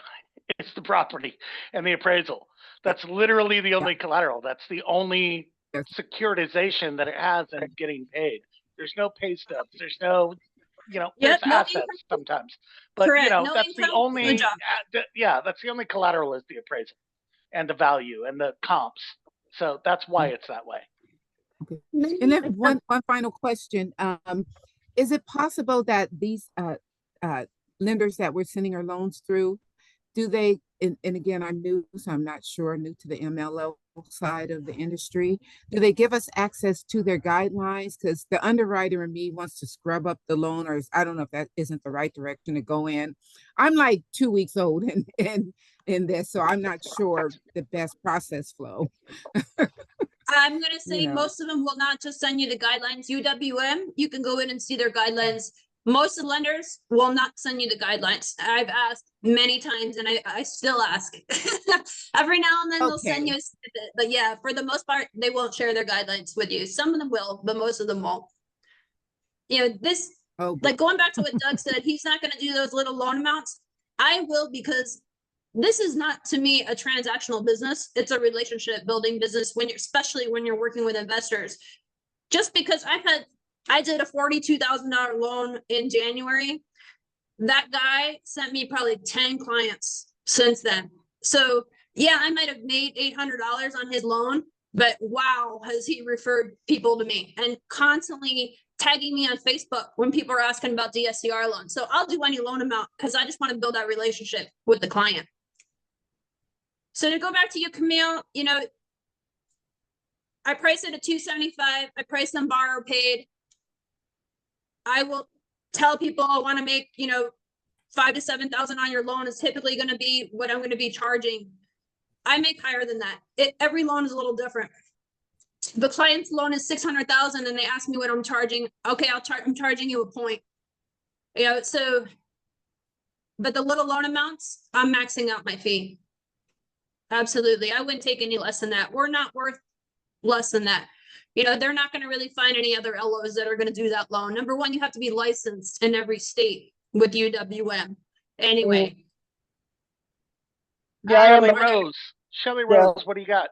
is the property and the appraisal. That's literally the only collateral. That's the only securitization that it has in getting paid. There's no pay stubs. There's no, there's assets sometimes. But, that's the only, that's the only collateral is the appraisal and the value and the comps. So that's why it's that way. Okay. And then one final question. Is it possible that these lenders that we're sending our loans through, do they, and again, I'm new, so I'm not sure, new to the MLO side of the industry, do they give us access to their guidelines? Because the underwriter in me wants to scrub up the loan, or I don't know if that isn't the right direction to go in. I'm like 2 weeks old in this, so I'm not sure the best process flow. I'm going to say most of them will not just send you the guidelines. UWM, you can go in and see their guidelines. Most of the lenders will not send you the guidelines. I've asked many times, and I still ask. Every now and then they'll send you a snippet. But yeah, for the most part, they won't share their guidelines with you. Some of them will, but most of them won't. Like going back to what Doug said, he's not going to do those little loan amounts. I will, because this is not, to me, a transactional business. It's a relationship building business, especially when you're working with investors. Just because I did a $42,000 loan in January. That guy sent me probably 10 clients since then. So yeah, I might have made $800 on his loan, but wow, has he referred people to me and constantly tagging me on Facebook when people are asking about DSCR loans. So I'll do any loan amount because I just want to build that relationship with the client. So to go back to you, Camille, I price it at $275. I price them borrow paid. I will tell people I want to make, 5,000 to 7,000 on your loan is typically going to be what I'm going to be charging. I make higher than that. Every loan is a little different. The client's loan is 600,000 and they ask me what I'm charging. Okay, I'm charging you a point. But the little loan amounts, I'm maxing out my fee. Absolutely. I wouldn't take any less than that. We're not worth less than that. You know, they're not going to really find any other LOs that are going to do that loan. Number one, you have to be licensed in every state with UWM. Anyway. Yeah, I Shelly remember- Rose. Shelly Yeah. Rose, what do you got?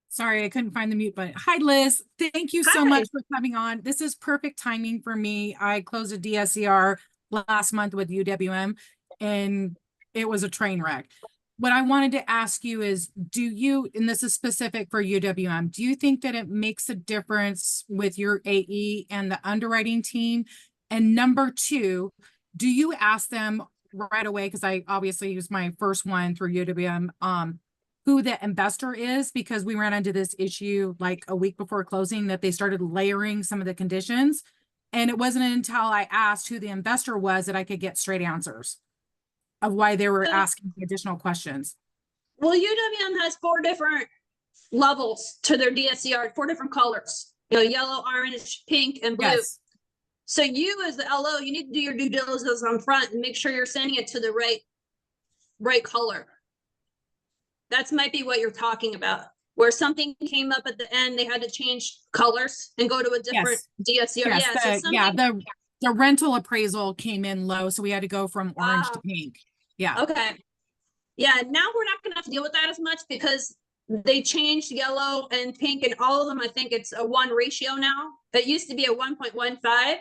Sorry, I couldn't find the mute button. Hi, Liz. Thank you so Hi. much for coming on. This is perfect timing for me. I closed a DSCR last month with UWM and it was a train wreck. What I wanted to ask you is, do you, and this is specific for UWM, do you think that it makes a difference with your AE and the underwriting team? And number two, do you ask them right away, because I obviously used my first one through UWM, who the investor is, because we ran into this issue like a week before closing that they started layering some of the conditions. And it wasn't until I asked who the investor was that I could get straight answers of why they were asking additional questions. Well, UWM has 4 different levels to their DSCR, 4 different colors, you know, yellow, orange, pink, and blue. Yes. So you as the LO, you need to do your due diligence on front and make sure you're sending it to the right color. That might be what you're talking about, where something came up at the end, they had to change colors and go to a different DSCR. Yes, Yeah, so something, the rental appraisal came in low, so we had to go from orange to pink. Yeah. okay. Yeah, now we're not gonna have to deal with that as much because they changed yellow and pink and all of them, I think it's a 1 ratio now. It used to be a 1.15.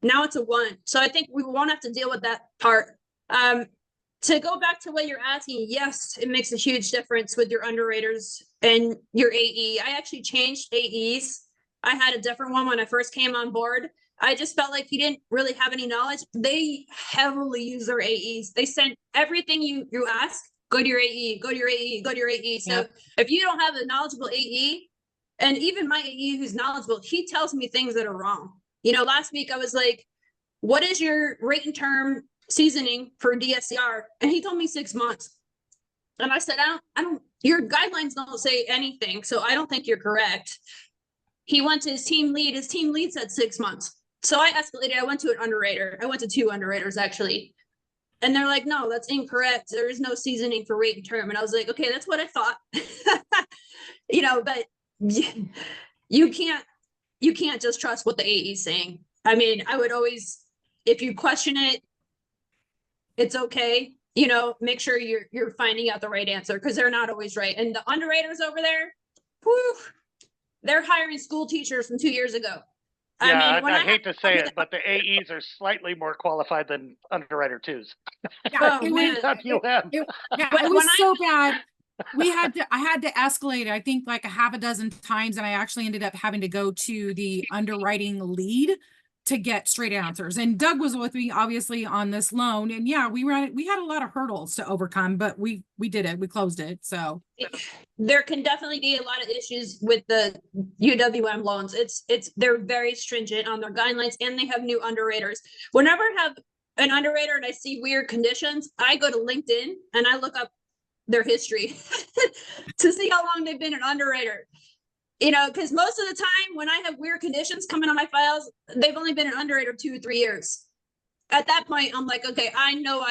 Now it's a 1. So I think we won't have to deal with that part. To go back to what you're asking, yes, it makes a huge difference with your underwriters and your AE. I actually changed AEs. I had a different one when I first came on board. I just felt like he didn't really have any knowledge. They heavily use their AEs. They send everything you ask, go to your AE, go to your AE, go to your AE. So Yep. if you don't have a knowledgeable AE, and even my AE who's knowledgeable, he tells me things that are wrong. You know, last week I was like, what is your rate and term seasoning for DSCR? And he told me 6 months. And I said, I don't, your guidelines don't say anything. So I don't think you're correct. He went to his team lead. His team lead said 6 months. So I escalated. I went to an underwriter. I went to 2 underwriters actually. And they're like, no, that's incorrect. There is no seasoning for rate and term. And I was like, okay, that's what I thought. You know, but you can't just trust what the AE is saying. I mean, I would always, if you question it, it's okay. You know, make sure you're finding out the right answer because they're not always right. And the underwriters over there, whew, they're hiring school teachers from 2 years ago. Yeah, when I hate to say it, but the AEs are slightly more qualified than underwriter twos. Yeah, Oh, it man. was, WM. yeah, But it when was I- so bad. I had to escalate, I think like a half a dozen times, and I actually ended up having to go to the underwriting lead to get straight answers. And Doug was with me obviously on this loan. And yeah, we had a lot of hurdles to overcome, but we did it. We closed it. So There can definitely be a lot of issues with the UWM loans. They're very stringent on their guidelines and they have new underwriters. Whenever I have an underwriter and I see weird conditions, I go to LinkedIn and I look up their history to see how long they've been an underwriter. You know, because most of the time when I have weird conditions coming on my files, they've only been an underwriter 2 or 3 years. At that point, I'm like, okay, I know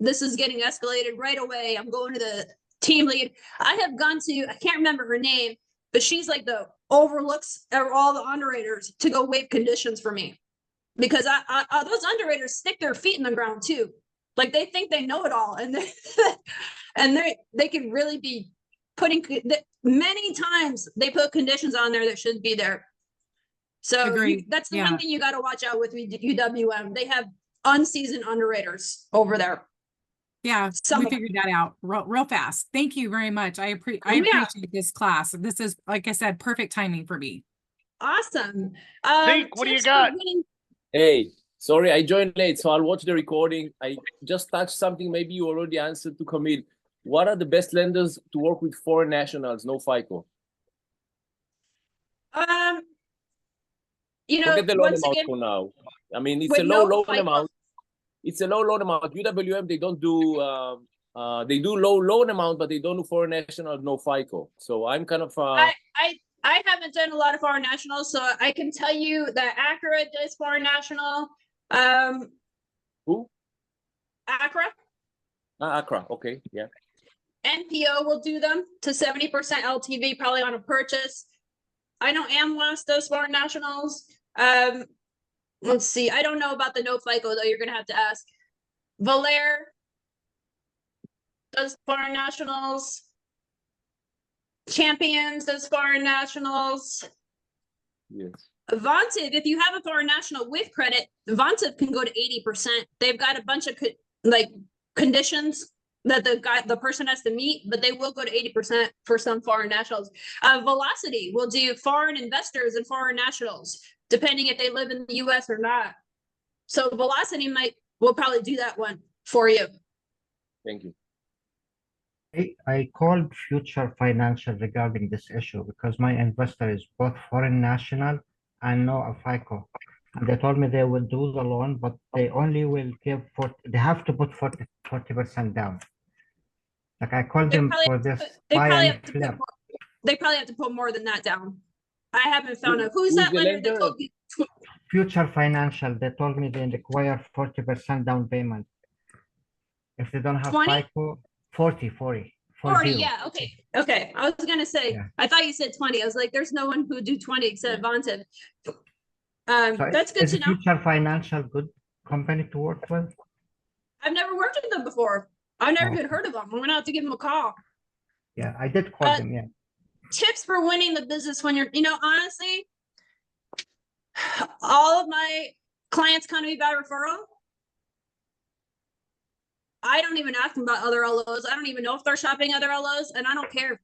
this is getting escalated right away. I'm going to the team lead. I have gone to, I can't remember her name, but she's like the overlooks all the underwriters to go waive conditions for me. Because those underwriters stick their feet in the ground too. Like they think they know it all and they can really be putting many times they put conditions on there that shouldn't be there. So Agreed. that's the Yeah. one thing you got to watch out with UWM. They have unseasoned underwriters over there. yeah, Some we of them. figured that out real fast. Thank you very much. I Yeah. appreciate this class. This is, like I said, perfect timing for me. Awesome. Zeke, what do you tips for got? winning- Hey, sorry, I joined late, so I'll watch the recording. I just touched something maybe you already answered to Camille. What are the best lenders to work with foreign nationals, no FICO? You know, Forget the loan once amount again, for now. I mean, it's with a low no loan FICO. amount. It's a low loan amount. UWM, they don't do, they do low loan amount, but they don't do foreign national, no FICO. So I'm kind of, I haven't done a lot of foreign nationals, so I can tell you that Acura does foreign national. who? Acura. Accra. Okay. Yeah. NPO will do them to 70% LTV, probably on a purchase. I know AmWest does foreign nationals. Let's see. I don't know about the no FICO though. You're gonna have to ask. Valair does foreign nationals. Champions does foreign nationals. Yes. Vantiv, if you have a foreign national with credit, Vantiv can go to 80%. They've got a bunch of conditions that the person has to meet, but they will go to 80% for some foreign nationals. Velocity will do foreign investors and foreign nationals, depending if they live in the US or not. So Velocity will probably do that one for you. Thank you. I called Future Financial regarding this issue because my investor is both foreign national and no FICO. And they told me they will do the loan, but they only will give they have to put 40% down. Like I called them for this buy and flip. They probably have to put more than that down. I haven't found out. Who's Who's that the lender that lender? told you? Future Financial, they told me they require 40% down payment. If they don't have 20? FICO, 40. 40, 40. yeah, okay. I was gonna say, Yeah. I thought you said 20. I was like, there's no one who would do 20 except Vantiv. So That's good is to know. Future Financial good company to work with? I've never worked with them before. I've never even Okay. heard of them. I'm gonna have to give them a call. Yeah, I did call them, yeah. Tips for winning the business when you're, honestly, all of my clients come to me by referral. I don't even ask them about other LOs. I don't even know if they're shopping other LOs, and I don't care.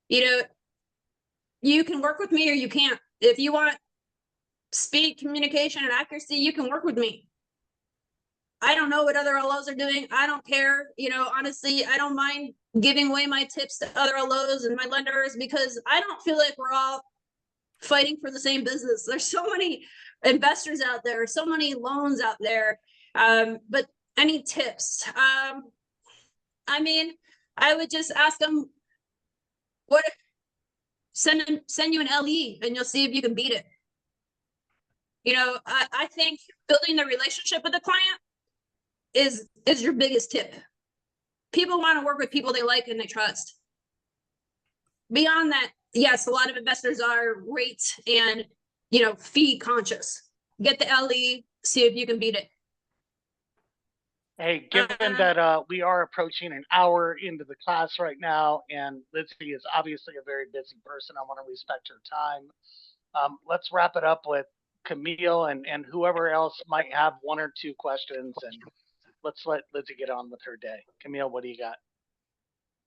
You can work with me or you can't. If you want speed, communication, and accuracy, you can work with me. I don't know what other LOs are doing. I don't care. Honestly, I don't mind giving away my tips to other LOs and my lenders because I don't feel like we're all fighting for the same business. There's so many investors out there, so many loans out there. But any tips? I would just ask them send you an LE and you'll see if you can beat it. I think building the relationship with the client is your biggest tip. People want to work with people they like and they trust. Beyond that, yes, a lot of investors are rate and fee conscious. Get the LE, see if you can beat it. Hey, given that we are approaching an hour into the class right now, and Lizzie is obviously a very busy person, I want to respect her time. Let's wrap it up with Camille and whoever else might have one or two questions, and let's let Lizzie get on with her day. Camille, what do you got?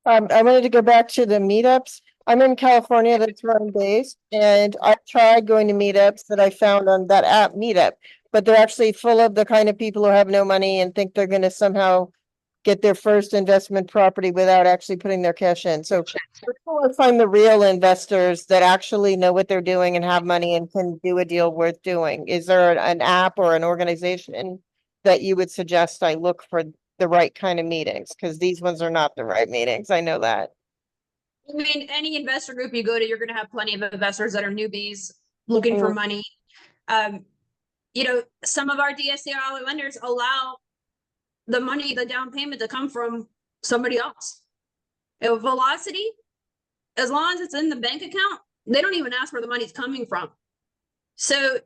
I wanted to go back to the meetups. I'm in California, that's where I'm based, and I tried going to meetups that I found on that app Meetup, but they're actually full of the kind of people who have no money and think they're going to somehow get their first investment property without actually putting their cash in. So let's find the real investors that actually know what they're doing and have money and can do a deal worth doing. Is there an app or an organization that you would suggest I look for the right kind of meetings? Because these ones are not the right meetings. I know that. Any investor group you go to, you're going to have plenty of investors that are newbies looking for money. Some of our DSCR lenders allow the money, the down payment to come from somebody else. Velocity, as long as it's in the bank account, they don't even ask where the money's coming from. So,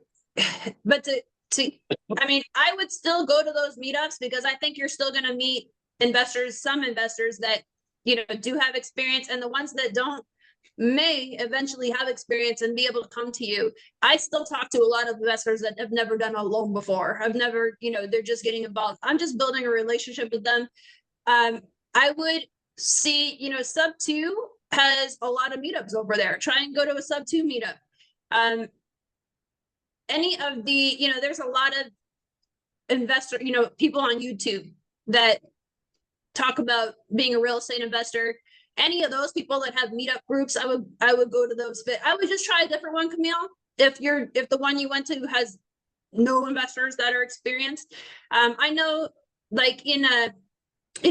but I would still go to those meetups because I think you're still going to meet some investors that, do have experience, and the ones that don't may eventually have experience and be able to come to you. I still talk to a lot of investors that have never done a loan before. I've never, they're just getting involved. I'm just building a relationship with them. I would see, Sub 2 has a lot of meetups over there. Try and go to a Sub 2 meetup. Any of the, there's a lot of investor, people on YouTube that talk about being a real estate investor. Any of those people that have meetup groups, I would go to those. But I would just try a different one, Camille. If the one you went to has no investors that are experienced. I know, like in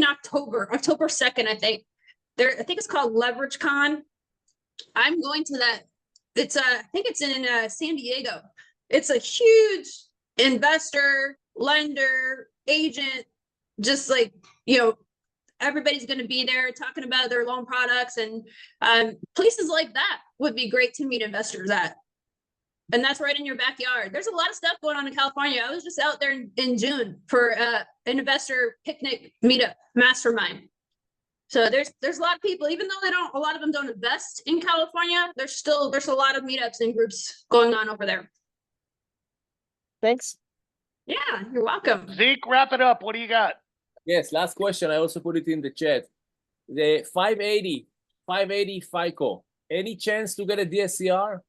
October 2nd, I think it's called Leverage Con. I'm going to that. I think it's in San Diego. It's a huge investor, lender, agent, just like, everybody's going to be there talking about their loan products, and places like that would be great to meet investors at. And that's right in your backyard. There's a lot of stuff going on in California. I was just out there in June for an investor picnic meetup mastermind. So there's a lot of people, even though a lot of them don't invest in California, there's a lot of meetups and groups going on over there. Thanks. Yeah, you're welcome. Zeke, wrap it up. What do you got? Yes, last question. I also put it in the chat. The 580 FICO. Any chance to get a DSCR?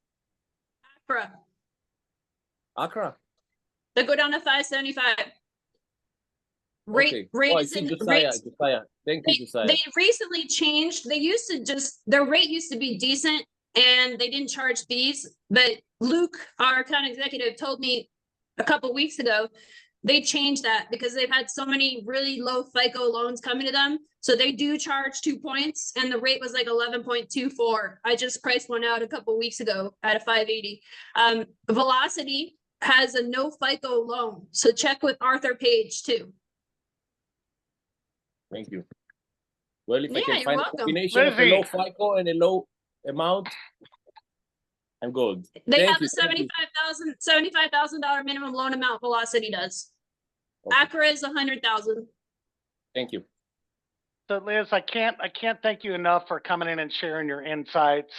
Accra. They go down to 575. Okay. Oh, I see Josiah. Thank you, Josiah. They recently changed. They used to their rate used to be decent and they didn't charge fees. But Luke, our account executive, told me a couple weeks ago, they changed that because they've had so many really low FICO loans coming to them. So they do charge 2 points and the rate was like 11.24. I just priced one out a couple weeks ago at a 580. Velocity has a no FICO loan. So check with Arthur Page too. Thank you. Well, if I Yeah, can you're find a welcome. combination of a low FICO and a low amount, I'm good. They Thank have you. a $75,000 minimum loan amount. Velocity does. Okay. Accra is 100,000. Thank you. So Liz, I can't thank you enough for coming in and sharing your insights.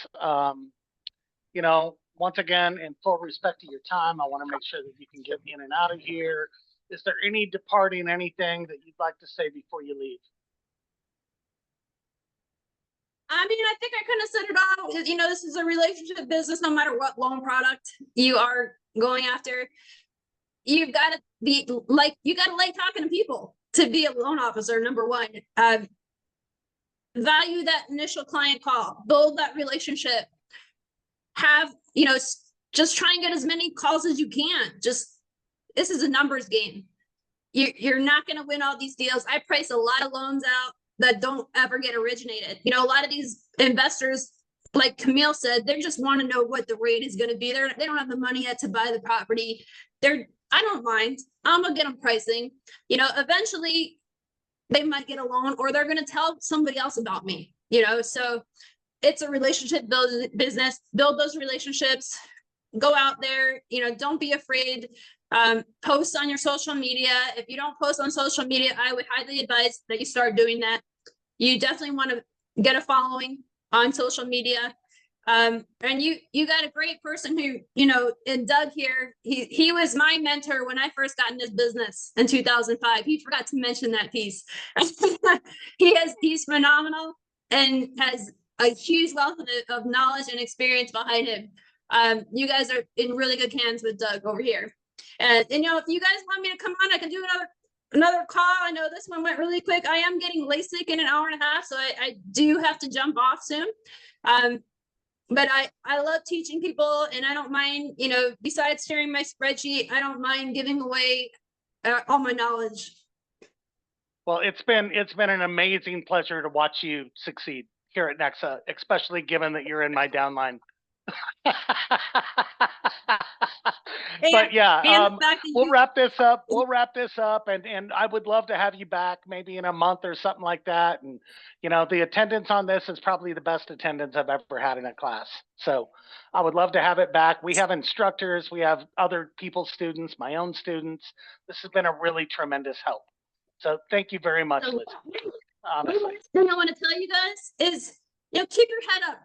You know, once again, in full respect to your time, I want to make sure that you can get in and out of here. Is there any departing anything that you'd like to say before you leave? I mean, I think I kind of said it all. You know, this is a relationship business, no matter what loan product you are going after. You've got to be like, you got to like talking to people to be a loan officer, number one. Value that initial client call, build that relationship. Have, you know, just try and get as many calls as you can. This is a numbers game. You're not going to win all these deals. I price a lot of loans out that don't ever get originated. You know, a lot of these investors, like Camille said, they just want to know what the rate is going to be. They don't have the money yet to buy the property. I don't mind. I'm going to get them pricing. You know, eventually they might get a loan or they're going to tell somebody else about me, you know? So it's a relationship business. Build those relationships. Go out there, you know, don't be afraid. Post on your social media. If you don't post on social media, I would highly advise that you start doing that. You definitely want to get a following on social media. And you got a great person who, you know, and Doug here, he was my mentor when I first got in this business in 2005. He forgot to mention that piece. He's phenomenal and has a huge wealth of knowledge and experience behind him. You guys are in really good hands with Doug over here. And you know, if you guys want me to come on, I can do another call. I know this one went really quick. I am getting LASIK in an hour and a half, so I do have to jump off soon. But I love teaching people, and I don't mind, you know, besides sharing my spreadsheet, I don't mind giving away all my knowledge. Well, it's been an amazing pleasure to watch you succeed here at Nexa, especially given that you're in my downline. But yeah, we'll wrap this up. And I would love to have you back maybe in a month or something like that. And you know, the attendance on this is probably the best attendance I've ever had in a class. So I would love to have it back. We have instructors, we have other people's students, my own students. This has been a really tremendous help. So thank you very much, Liz. Honestly. The last thing I want to tell you guys is, you know, keep your head up.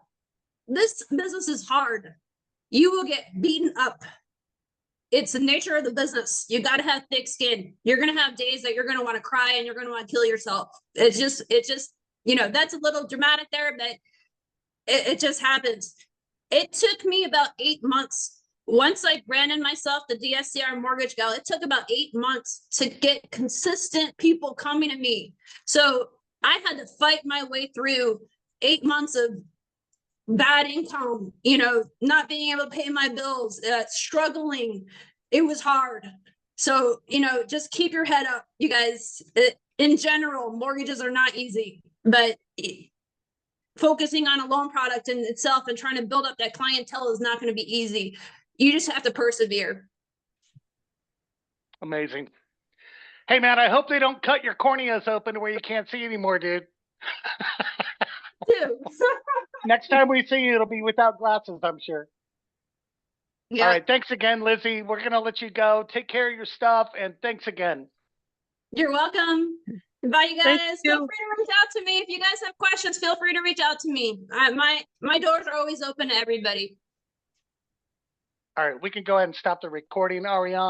This business is hard. You will get beaten up. It's the nature of the business. You got to have thick skin. You're going to have days that you're going to want to cry and you're going to want to kill yourself. It's just, you know, that's a little dramatic there, but it just happens. It took me about 8 months. Once I branded myself the DSCR mortgage gal, it took about 8 months to get consistent people coming to me. So I had to fight my way through 8 months of bad income, you know, not being able to pay my bills, struggling. It was hard. So, you know, just keep your head up, you guys. In general, mortgages are not easy, but focusing on a loan product in itself and trying to build up that clientele is not going to be easy. You just have to persevere. Amazing. Hey man, I hope they don't cut your corneas open to where you can't see anymore, dude. Too. Next time we see you, it'll be without glasses, I'm sure. Yeah. All right, thanks again, Lizzie. We're gonna let you go. Take care of your stuff, and thanks again. You're welcome. Bye, you Thank guys. Feel you. free to reach out to me. If you guys have questions, feel free to reach out to me. My doors are always open to everybody. All right, we can go ahead and stop the recording, Ariane.